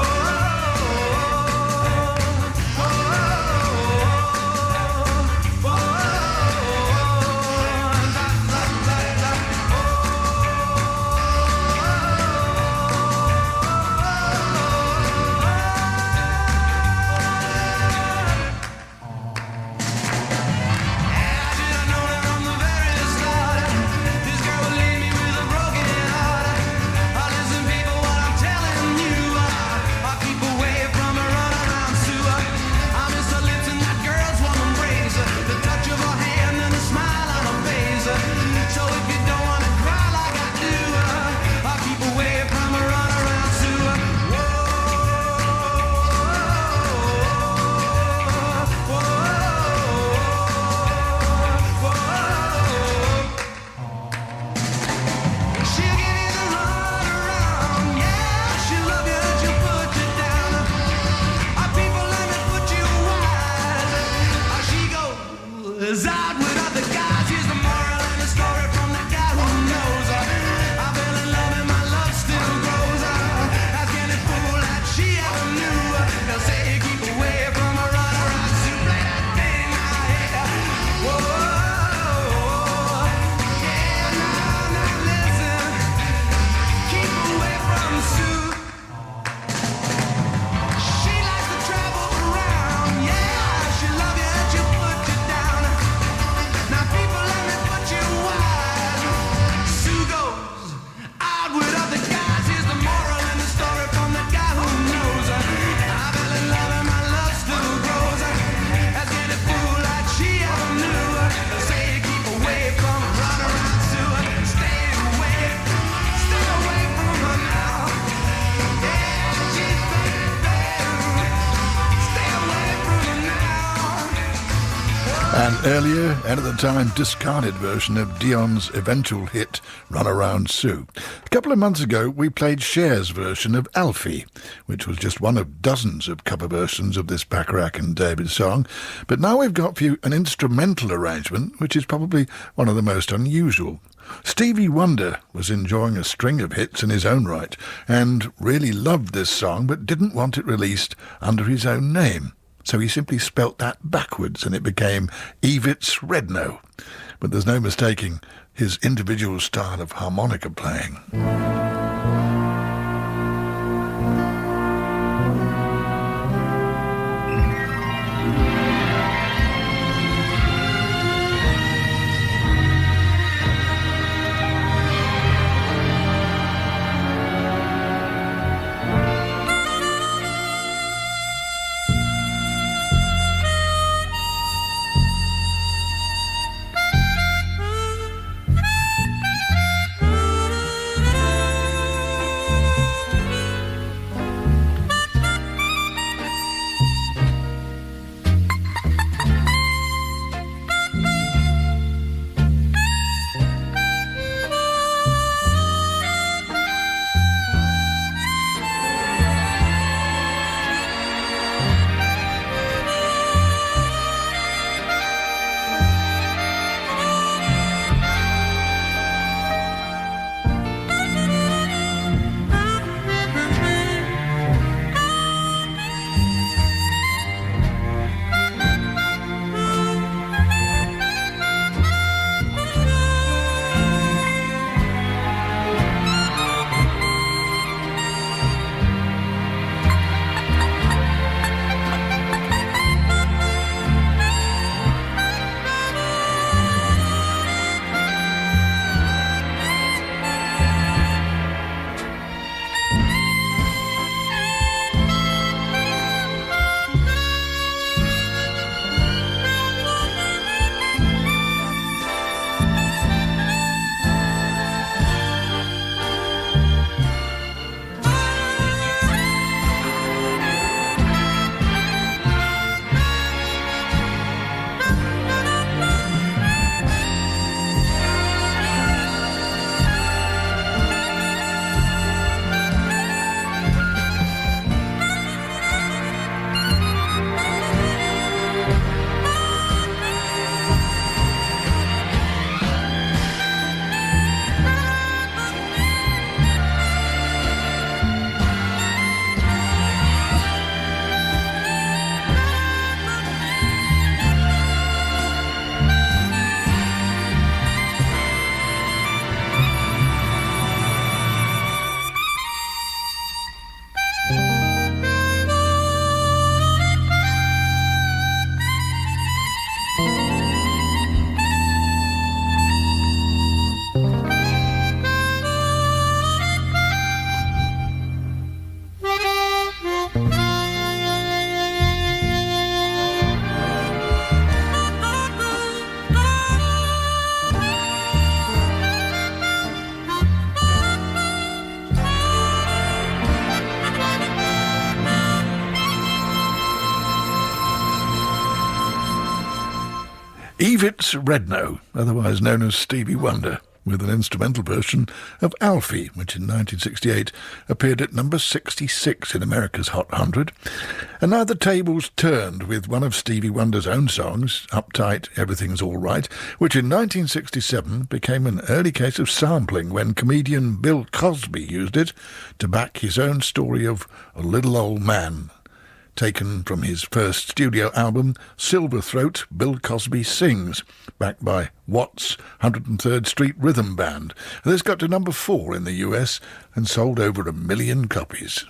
An earlier and at the time discarded version of Dion's eventual hit Run Around Sue. A couple of months ago we played Cher's version of Alfie, which was just one of dozens of cover versions of this Bacharach and David song. But now we've got for you an instrumental arrangement which is probably one of the most unusual. Stevie Wonder was enjoying a string of hits in his own right and really loved this song but didn't want it released under his own name. So he simply spelt that backwards and it became Evitz Redno. But there's no mistaking his individual style of harmonica playing. Evitz Redno, otherwise known as Stevie Wonder, with an instrumental version of Alfie, which in 1968 appeared at number 66 in America's Hot 100. And now the tables turned with one of Stevie Wonder's own songs, Uptight, Everything's All Right, which in 1967 became an early case of sampling when comedian Bill Cosby used it to back his own story of a little old man, taken from his first studio album, Silver Throat, Bill Cosby Sings, backed by Watts' 103rd Street Rhythm Band. And this got to number 4 in the US and sold over 1 million copies.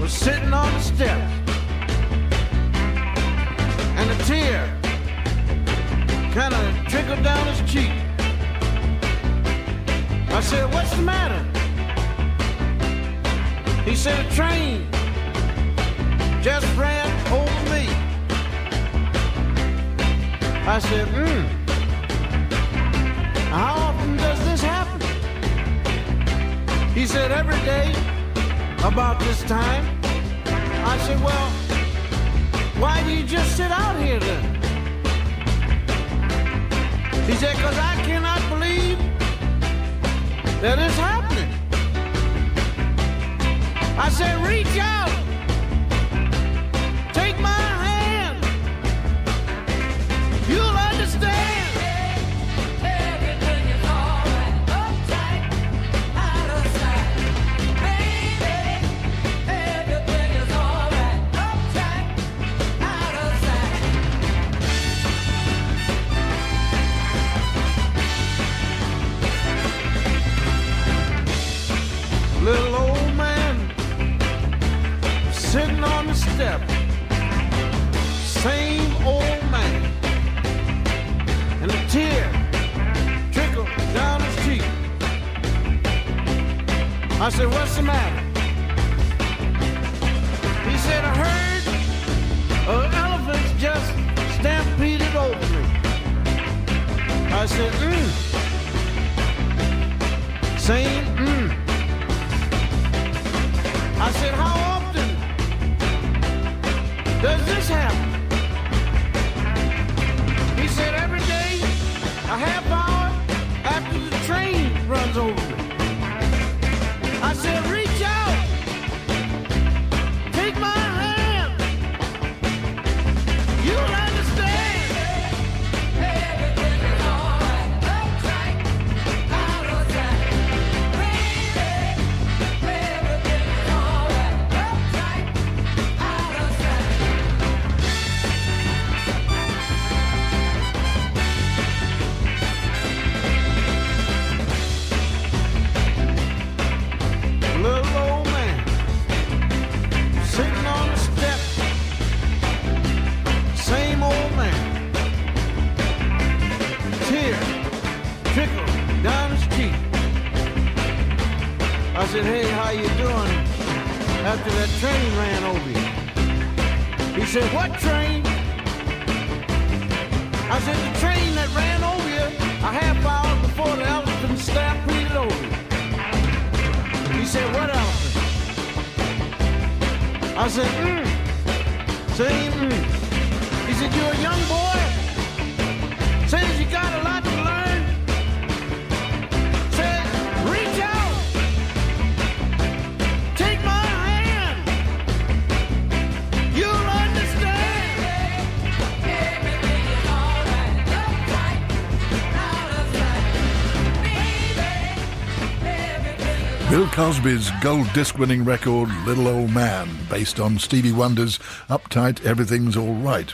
Sitting on the step, and a tear kind of trickled down his cheek. I said, "What's the matter?" He said a train just ran over me. I said, how often does this happen? He said, every day about this time. I said, well, why do you just sit out here then? He said, because I cannot believe that it's happening. I said, reach out. Take my hand. You'll understand. Everything is alright. Uptight, out of sight. Baby, everything is alright. Uptight, out of sight. Little old man sitting on the step. Same old man. And a tear trickled down his cheek. I said, what's the matter? He said, a herd of elephants just stampeded over me. I said, Same, I said, how often does this happen? He said, every day, a half hour after the train runs over me. I said, reach out. Take my hand. You'll understand. Everything is alright. Uptight, out of sight. Baby, everything is alright. Uptight, out of sight. Little old man sitting on the step. Same old man. Tear trickled down his cheek. I said, hey, how you doing after that train ran over you? He said, what train? I said, the train that ran over you a half hour before the elephant stampeded over you. He said, what elephant? I said, Same, He said, you're a young boy? Says you got a lot to learn? Said, reach out. Take my hand. You'll understand. Everything is alright. Uptight, out of sight. Baby, everything is Bill Cosby's gold disc-winning record Little Old Man, based on Stevie Wonder's Uptight, Everything's All Right.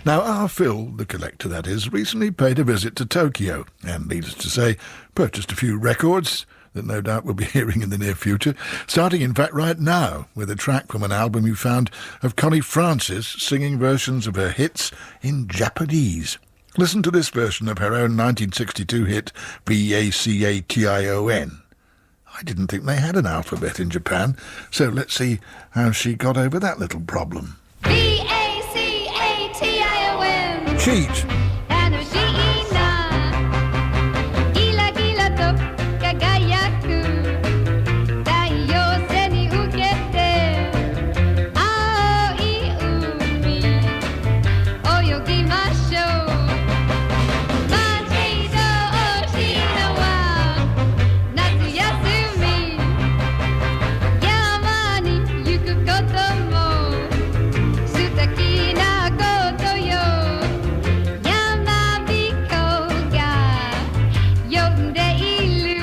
Now, our Phil, the collector that is, recently paid a visit to Tokyo and, needless to say, purchased a few records that no doubt we'll be hearing in the near future, starting in fact right now with a track from an album you found of Connie Francis singing versions of her hits in Japanese. Listen to this version of her own 1962 hit Bacation. I didn't think they had an alphabet in Japan, so let's see how she got over that little problem. B-A-C-A-T-I-O-N Cheat! 楽しいなギラギラと輝く太陽背に受けて青い海泳ぎましょう待ち遠しいのは夏休み山に行くことも素敵なことよ山彦が呼んでいる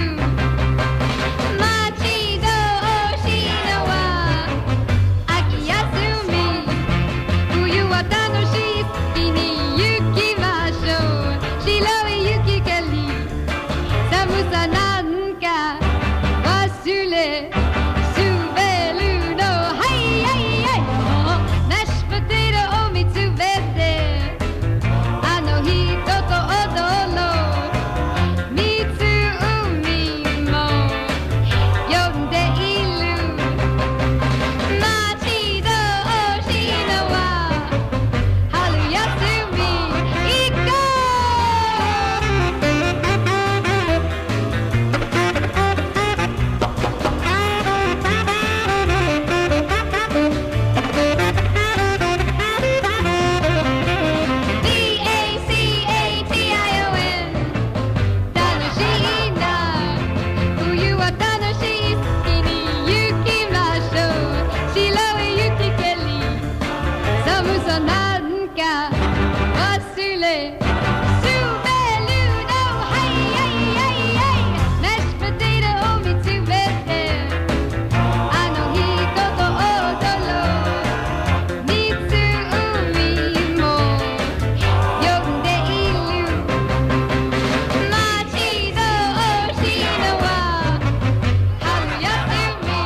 待ち遠しいのは秋休み冬は楽しい好きに行きましょう白い雪かり寒さなんか忘れ滑るのはいはいはいマッシュポテトを見つめてあの人と踊ろう湖も呼んでいる armonica, vacile, super ludo, hey, hey, hey, hey, mashed potato, omitube, anohiko to otolo, nitsu umi mo, yonde iru, machi do oshino wa, haruyasumi.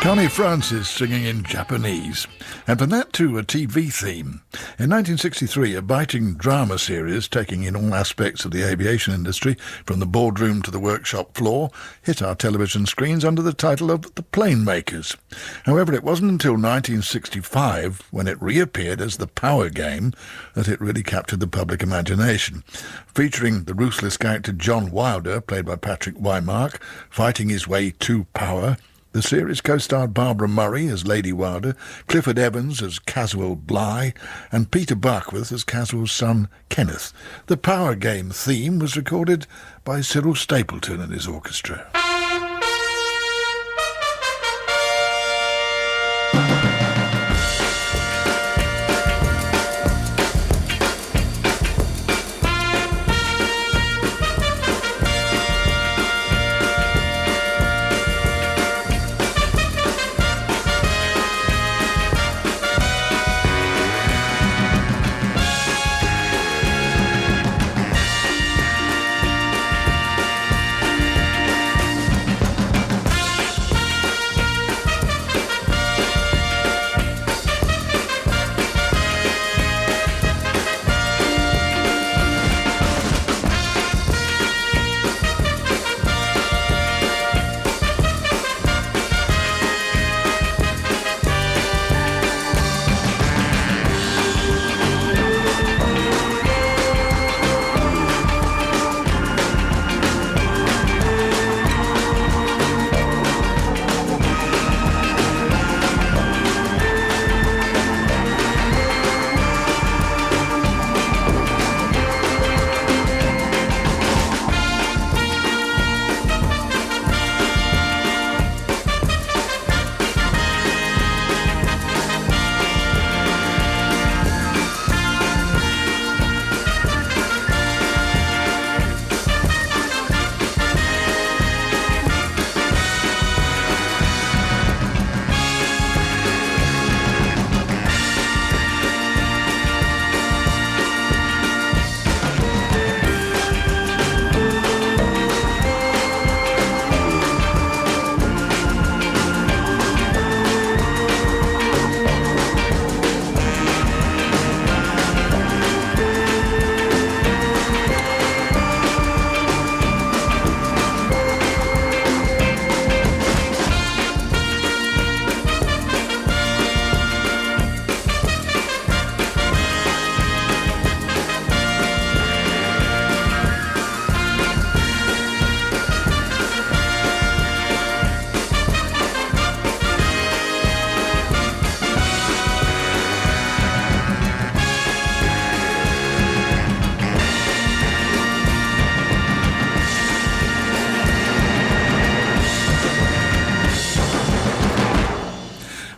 Connie Francis singing in Japanese. And from that to a TV theme. In 1963, a biting drama series taking in all aspects of the aviation industry, from the boardroom to the workshop floor, hit our television screens under the title of The Plane Makers. However, it wasn't until 1965, when it reappeared as The Power Game, that it really captured the public imagination. Featuring the ruthless character John Wilder, played by Patrick Wymark, fighting his way to power. The series co-starred Barbara Murray as Lady Wilder, Clifford Evans as Caswell Bligh, and Peter Barkworth as Caswell's son Kenneth. The Power Game theme was recorded by Cyril Stapleton and his orchestra.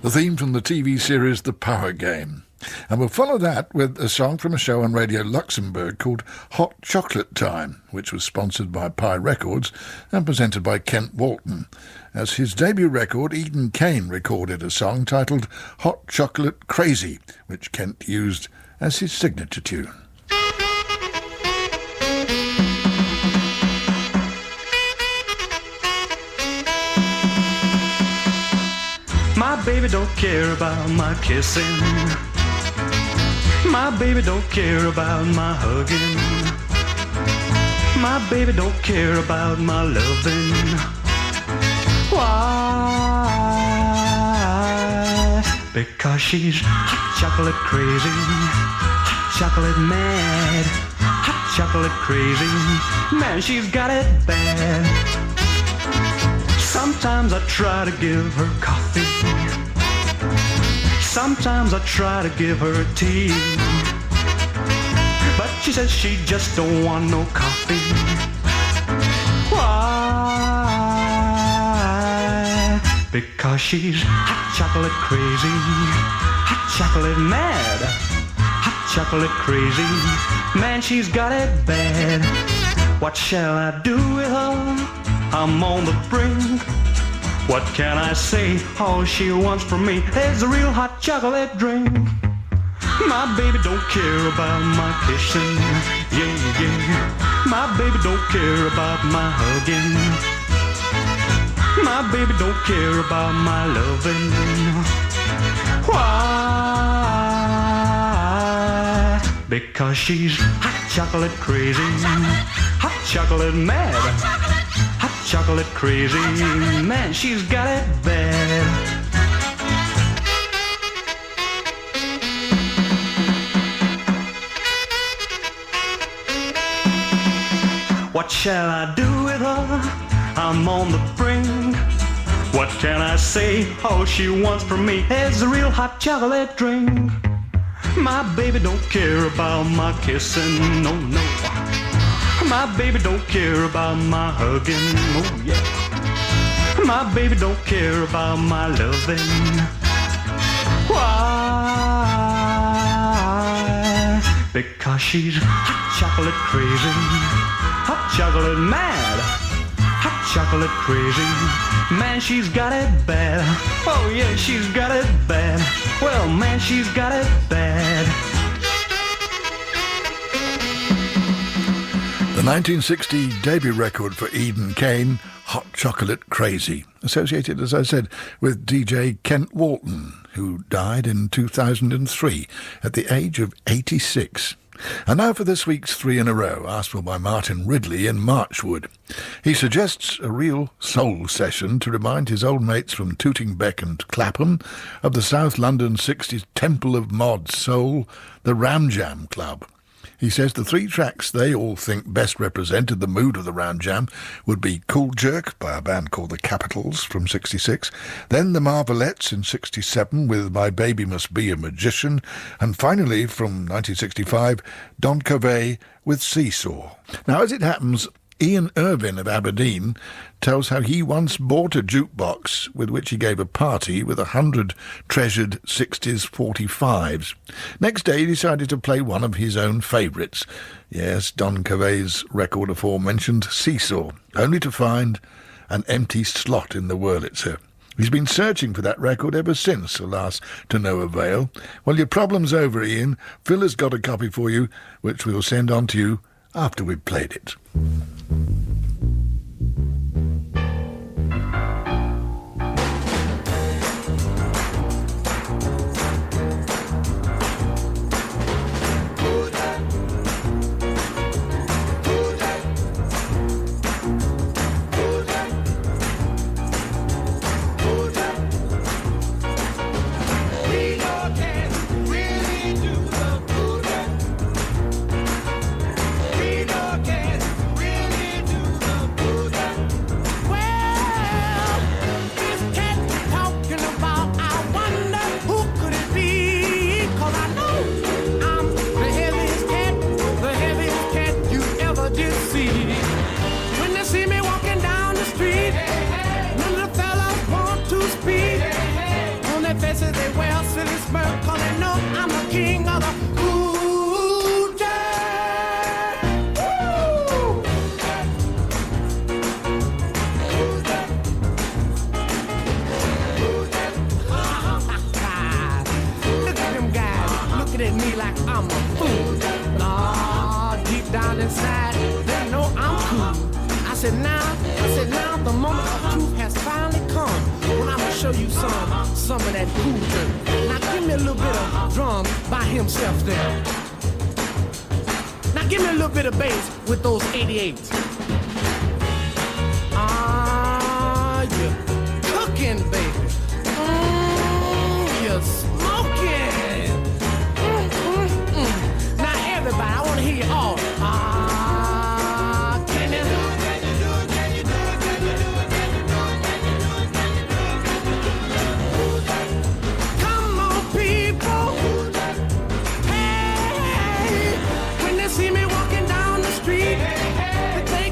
The theme from the TV series The Power Game. And we'll follow that with a song from a show on Radio Luxembourg called Hot Chocolate Time, which was sponsored by Pi Records and presented by Kent Walton. As his debut record, Eden Kane recorded a song titled Hot Chocolate Crazy, which Kent used as his signature tune. My baby don't care about my kissing. My baby don't care about my hugging. My baby don't care about my loving. Why? Because she's hot chocolate crazy, hot chocolate mad, hot chocolate crazy. Man, she's got it bad. Sometimes I try to give her coffee. Sometimes I try to give her tea. But she says she just don't want no coffee. Why? Because she's hot chocolate crazy, hot chocolate mad, hot chocolate crazy. Man, she's got it bad. What shall I do with her? I'm on the brink. What can I say? All she wants from me is a real hot chocolate drink. My baby don't care about my kissing, yeah, yeah. My baby don't care about my hugging. My baby don't care about my loving. Why? Because she's hot chocolate crazy, hot chocolate mad, hot chocolate crazy. Man, she's got it bad. What shall I do with her? I'm on the brink. What can I say? All she wants from me is a real hot chocolate drink. My baby don't care about my kissing, no, no. My baby don't care about my hugging, oh yeah. My baby don't care about my loving. Why? Because she's hot chocolate crazy, hot chocolate mad, hot chocolate crazy. Man, she's got it bad. Oh yeah, she's got it bad. Well, man, she's got it bad. The 1960 debut record for Eden Kane, Hot Chocolate Crazy, associated, as I said, with DJ Kent Walton, who died in 2003 at the age of 86. And now for this week's Three in a Row, asked for by Martin Ridley in Marchwood. He suggests a real soul session to remind his old mates from Tooting Bec and Clapham of the South London 60s temple of mod soul, the Ram Jam Club. He says the three tracks they all think best represented the mood of the Ram Jam would be Cool Jerk by a band called the Capitals from 66, then the Marvelettes in 67 with My Baby Must Be a Magician, and finally from 1965, Don Covey with Seesaw. Now, as it happens, Ian Irvin of Aberdeen tells how he once bought a jukebox with which he gave a party with 100 treasured 60s 45s. Next day he decided to play one of his own favourites. Yes, Don Covey's record aforementioned, Seesaw, only to find an empty slot in the Wurlitzer. He's been searching for that record ever since, alas, to no avail. Well, your problem's over, Ian. Phil has got a copy for you, which we'll send on to you after we've played it. Some of that cool jerk. Now give me a little bit of drum by himself there. Now give me a little bit of bass with those 88s. Ah, you're cooking, baby. You're smoking. Now everybody, I want to hear you all. Can you do it? Can you do it? Can you do it? Can you do it? See me walking down the street, they think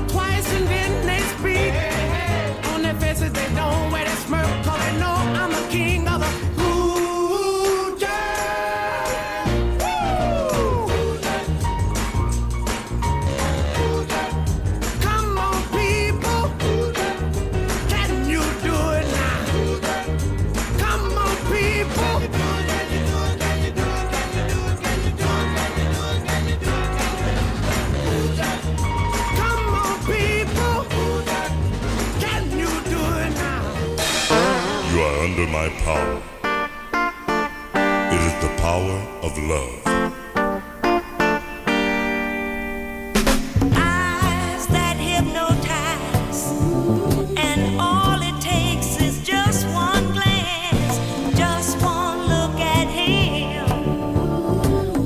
under my power? Is it the power of love? Eyes that hypnotize, and all it takes is just one glance, just one look at him,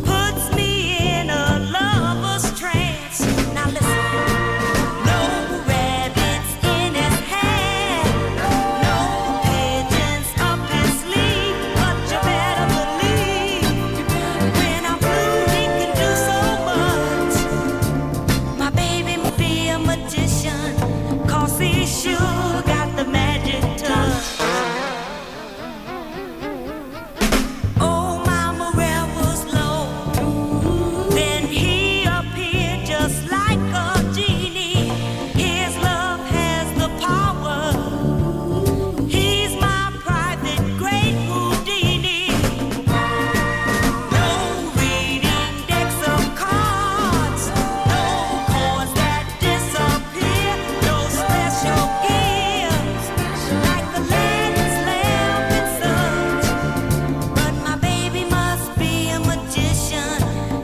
puts me in a lover's trance. Now listen, no rabbits in his hair, no pigeons up his sleeve, but you better believe when I'm blue he can do so much. My baby must be a magician, 'cause he sure got the magic touch. Oh, my morale was low, then he appeared just like a genie. His love has the power, he's my private great Houdini. No reading decks of cards, no chords that disappear, no special gifts like Aladdin's lamp and such. But my baby must be a magician,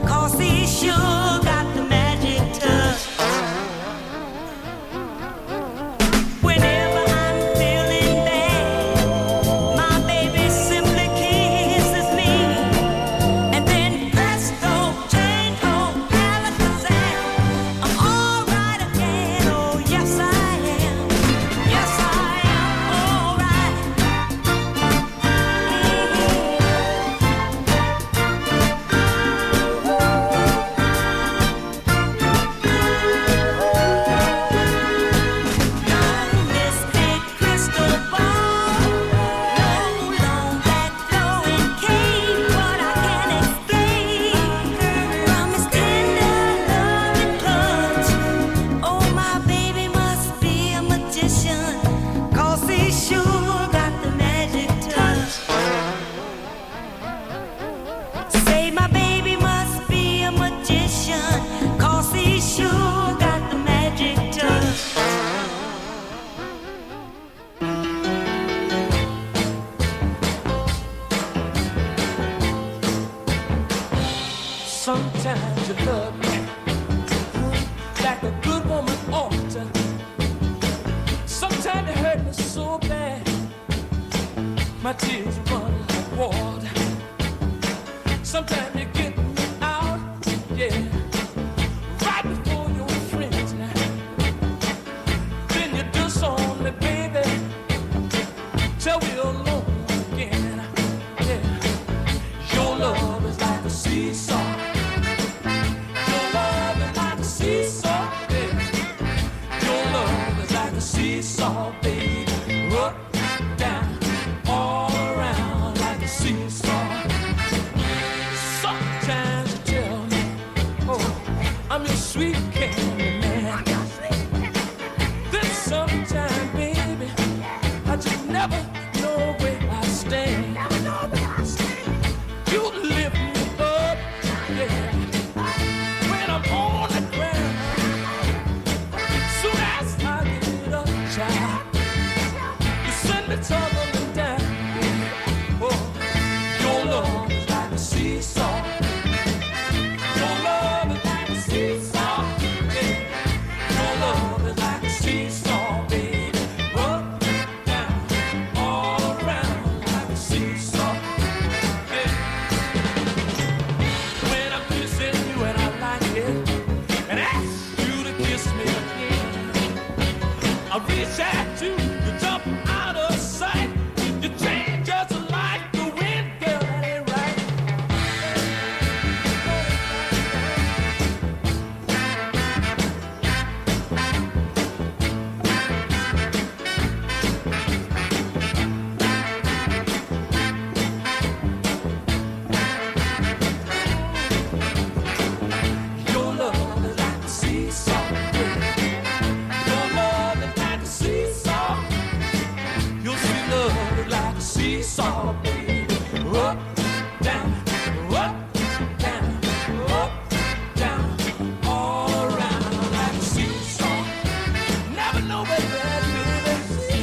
'cause he sure got the magic touch. Whenever I'm feeling bad, my baby simply kisses me, and then presto, change, alakazam, I'm all right again. Oh yes I am, yes I am all right. No mystic crystal ball, no long black flowing cane, but I can't escape from his tender loving touch. Oh, my baby must be a magician, 'cause he sure got the magic touch. Say my baby must be a magician, 'cause he sure got the magic touch. Sometimes you love me like a good woman ought to. Sometimes you hurt me so bad, my tears run like water. Sometimes you get me out, yeah, right before your friends now. Then you disown me, baby, till we're alone again. Yeah, your love is like a seesaw. Your love is like a seesaw, baby. Your love is like a seesaw, baby. Up, down, all around like a seesaw. Sometimes you tell me, oh, I'm your sweet candy man. Then sometimes, baby, I just never know where I stand. You lift me up, yeah, when I'm on the ground. Soon as I get up, child, you send me tumbling down. Oh, your love is like a seesaw. Your love is like a seesaw, yeah. Your love is like a seesaw, baby. Up, down, all around like a seesaw, yeah. When I'm kissing you and I like it, and ask you to kiss me again, I reach out to you, jump out of sight. You change just like the wind, girl, that ain't right. Your love is like a seesaw, baby. Your love is like a seesaw. Your sweet love is like a seesaw, baby. Up, down, up, down, up, down, all around like a seesaw. Never know where that baby.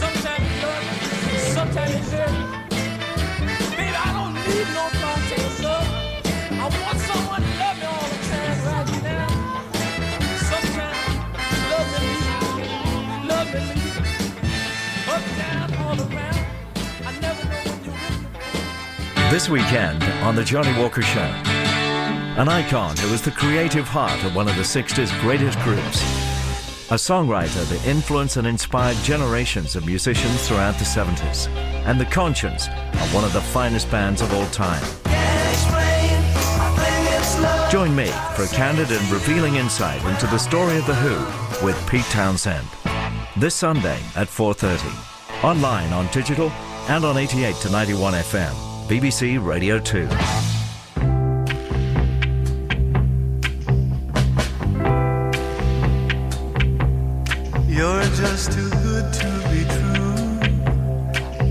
Sometimes you love me, This weekend on The Johnny Walker Show, an icon who was the creative heart of one of the 60s greatest groups. A songwriter that influenced and inspired generations of musicians throughout the 70s. And the conscience of one of the finest bands of all time. Join me for a candid and revealing insight into the story of The Who with Pete Townsend. This Sunday at 4:30. Online, on digital, and on 88 to 91 FM. BBC Radio 2. You're just too good to be true.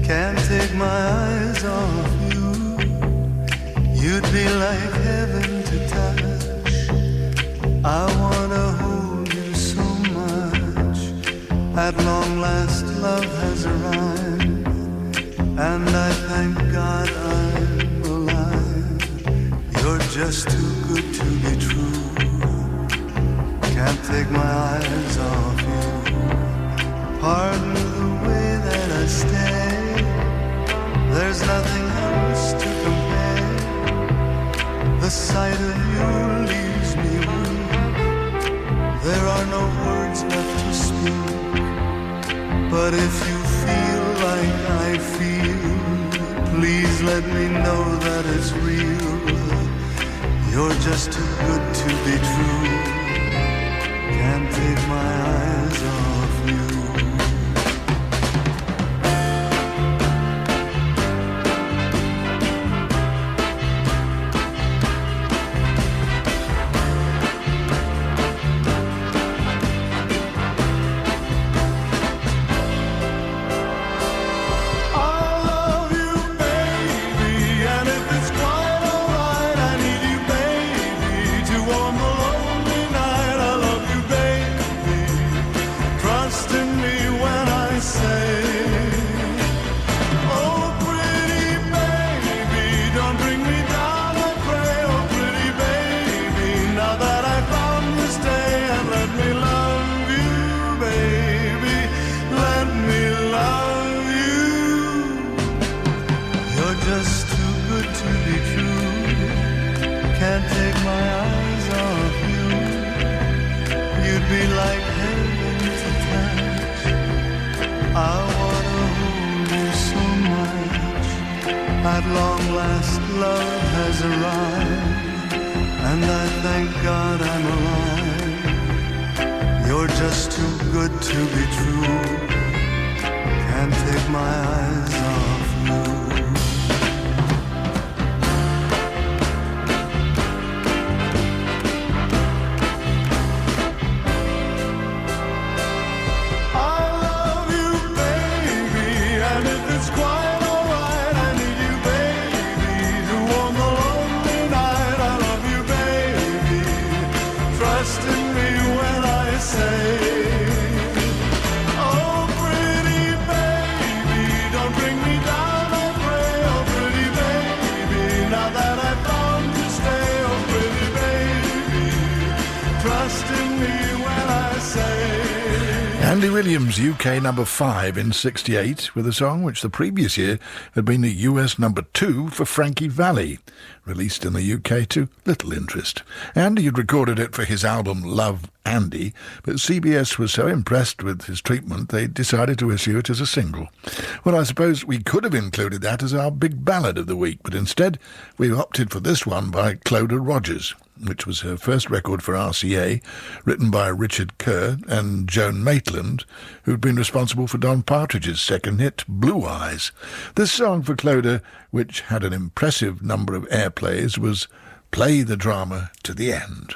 Can't take my eyes off you. You'd be like heaven to touch. I wanna hold you so much. At long last, love has arrived, and I thank God I'm alive. You're just too good to be true. Can't take my eyes off you. Pardon the way that I stay. There's nothing else to compare. The sight of you leaves me weak. There are no words left to speak. But if you feel like I feel, please let me know that it's real. You're just too good to be true. Can't take my eyes off you. At long last, love has arrived, and I thank God I'm alive. You're just too good to be true. Can't take my eyes off you. Andy Williams, UK number 5 in 68, with a song which the previous year had been the US number 2 for Frankie Valli, released in the UK to little interest. Andy had recorded it for his album Love Andy, but CBS was so impressed with his treatment they decided to issue it as a single. Well, I suppose we could have included that as our big ballad of the week, but instead we opted for this one by Clodagh Rogers, which was her first record for RCA, written by Richard Kerr and Joan Maitland, who'd been responsible for Don Partridge's second hit, Blue Eyes. This song for Clodagh, which had an impressive number of airplays, was Play the Drama to the End.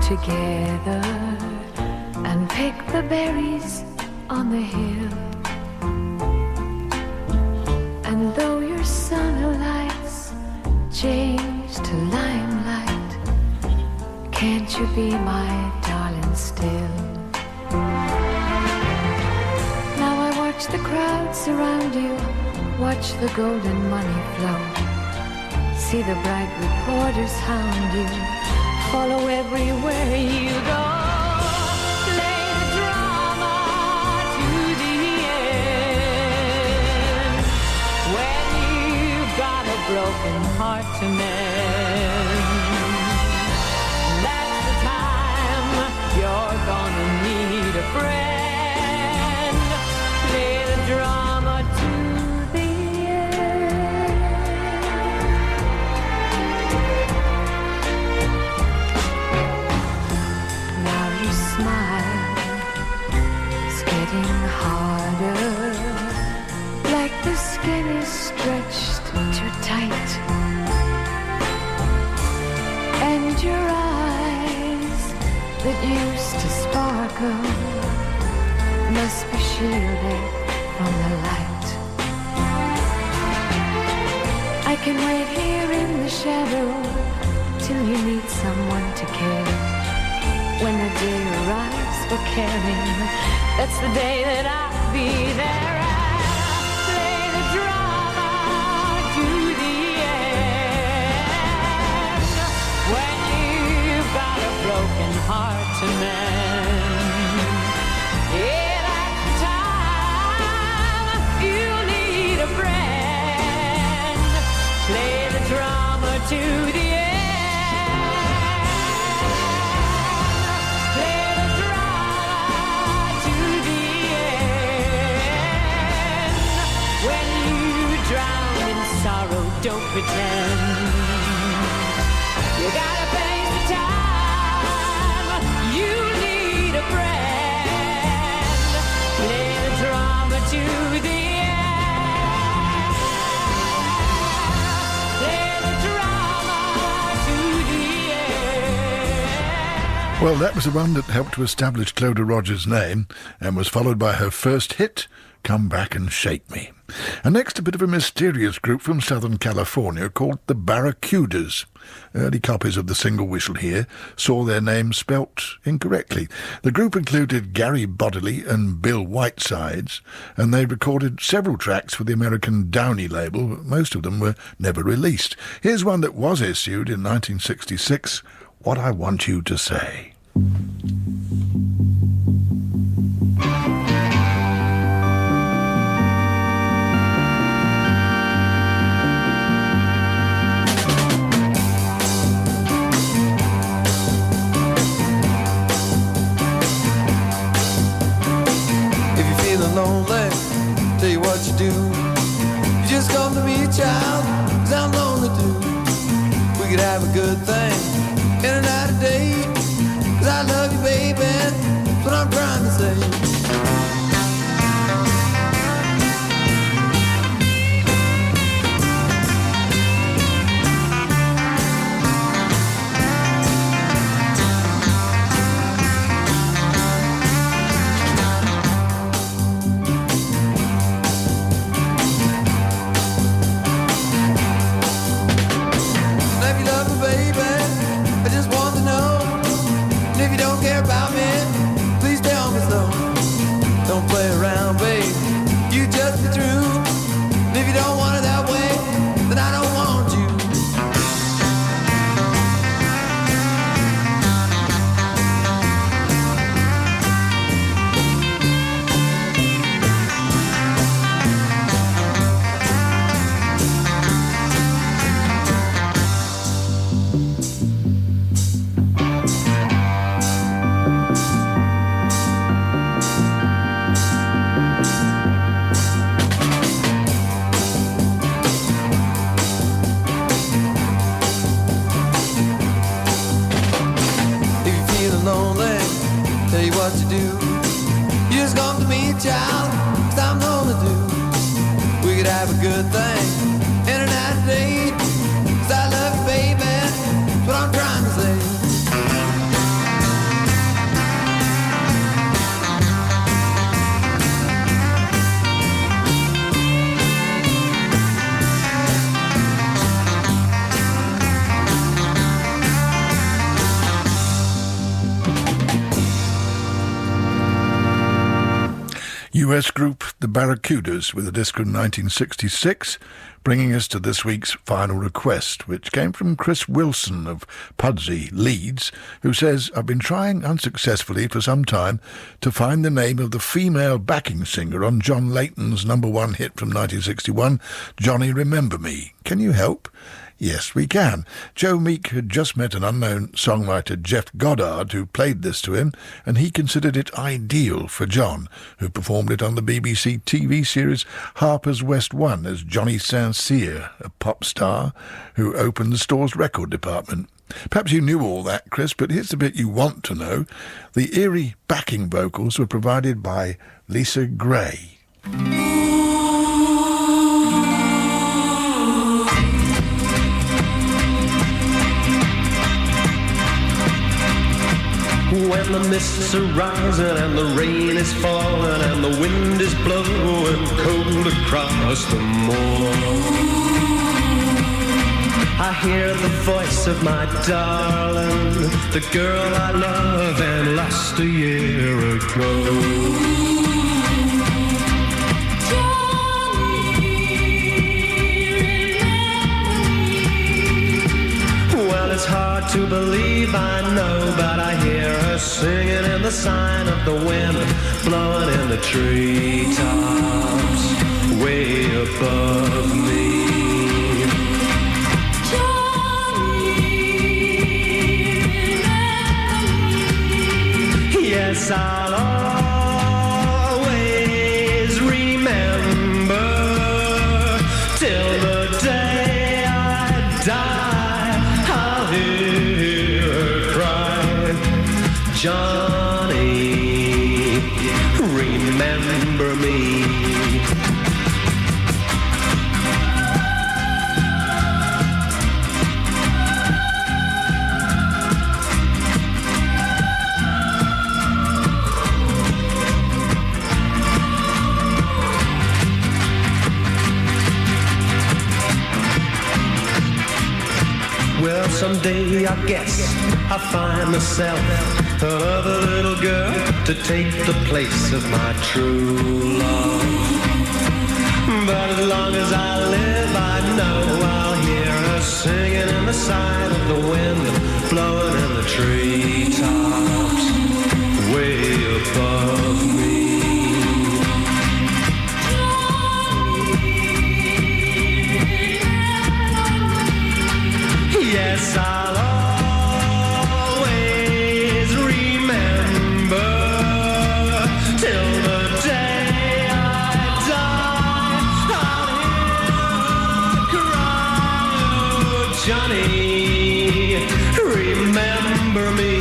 Together and pick the berries on the hill. And though your sunlights change to limelight, can't you be my darling still? Watch the crowd surround you, watch the golden money flow. See the bright reporters hound you, follow everywhere you go. Play the drama to the end. When you've got a broken heart to mend, that's the time you're gonna need a friend. Play the drama to the end. Now you smile, it's getting harder, like the skin is stretched too tight, and your eyes that used to sparkle must be shielded from the light. I can wait here in the shadow till you need someone to care. When the day arrives for caring, that's the day that I'll be there. I'll play the drama to the end. When you've got a broken heart to mend, yeah, that's the time you'll need a friend. Play the drama to the end. Play the drama to the end. When you drown in sorrow, don't pretend. You gotta face the time. You need a friend. Play the drama to the end. Play the drama to the end. Well, that was the one that helped to establish Clodagh Rogers' name and was followed by her first hit, Come Back and Shake Me. And next, a bit of a mysterious group from Southern California called the Barracudas. Early copies of the single we shall hear saw their name spelt incorrectly. The group included Gary Bodley and Bill Whitesides, and they recorded several tracks for the American Downey label, but most of them were never released. Here's one that was issued in 1966, What I Want You to Say. If you're feeling lonely, tell you what you do. You just come to me, child, 'cause I'm lonely too. We could have a good thing in and out of day, 'cause I love you, baby, that's what I'm trying to say. If you love me, baby, I just want to know. And if you don't care about me, please tell me so. Don't play around, babe, you just be true. And if you don't want it that way, then I don't want you. If you're feeling lonely, tell you what you do. You just come to me, child, 'cause I'm lonely too. We could have a good thing in and out of day, 'cause I love you, baby, that's what I'm trying to say. US group The Barracudas with a disc from 1966, bringing us to this week's final request, which came from Chris Wilson of Pudsey, Leeds, who says, I've been trying unsuccessfully for some time to find the name of the female backing singer on John Layton's #1 hit from 1961, Johnny Remember Me. Can you help? Yes, we can. Joe Meek had just met an unknown songwriter, Jeff Goddard, who played this to him, and he considered it ideal for John, who performed it on the BBC TV series Harper's West 1 as Johnny St-Cyr, a pop star who opened the store's record department. Perhaps you knew all that, Chris, but here's the bit you want to know. The eerie backing vocals were provided by Lisa Gray. When the mists are rising and the rain is falling and the wind is blowing cold across the moor, I hear the voice of my darling, the girl I love and lost a year ago. It's hard to believe, I know, but I hear her singing in the sign of the wind, blowing in the treetops way above me. Johnny, yes, I'll always remember till the day I die. Johnny, remember me. Well, someday I guess I'll find myself another little girl to take the place of my true love. But as long as I live, I know I'll hear her singing in the side of the wind, blowing in the treetops way above me. Yes, I'll always remember till the day I die. I'll hear her cry, oh, Johnny, remember me.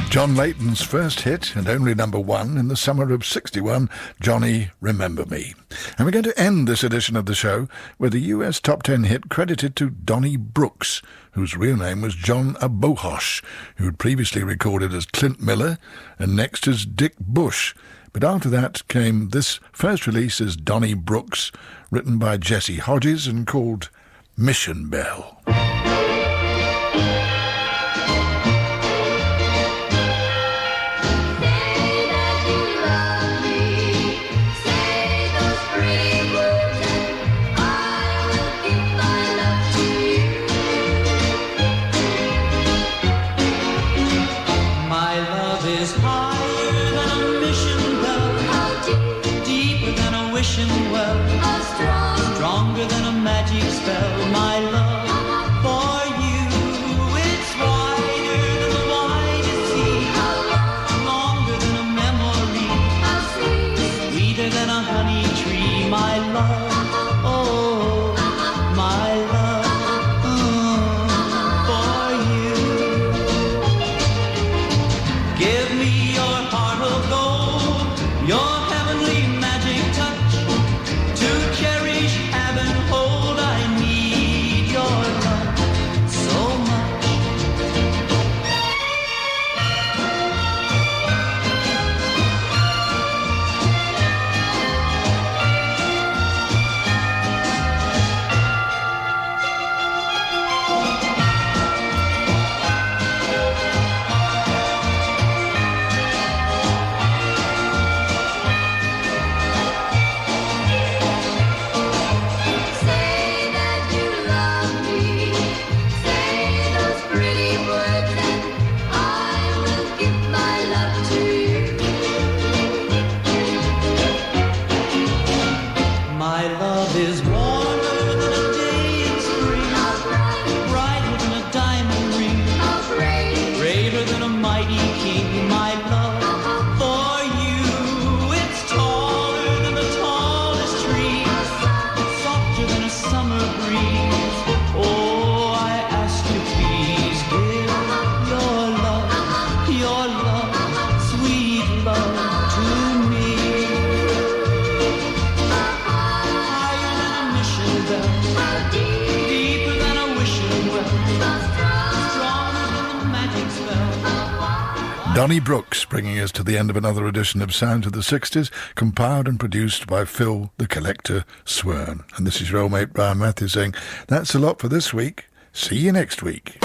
John Layton's first hit and only #1 in the summer of '61, Johnny Remember Me. And we're going to end this edition of the show with a US Top 10 hit credited to Donnie Brooks, whose real name was John Abohosh, who had previously recorded as Clint Miller and next as Dick Bush. But after that came this first release as Donnie Brooks, written by Jesse Hodges and called Mission Bell. Stronger than a magic spell, my love Donnie Brooks bringing us to the end of another edition of Sounds of the 60s, compiled and produced by Phil the Collector Swern. And this is your old mate Brian Matthews saying, that's a lot for this week. See you next week.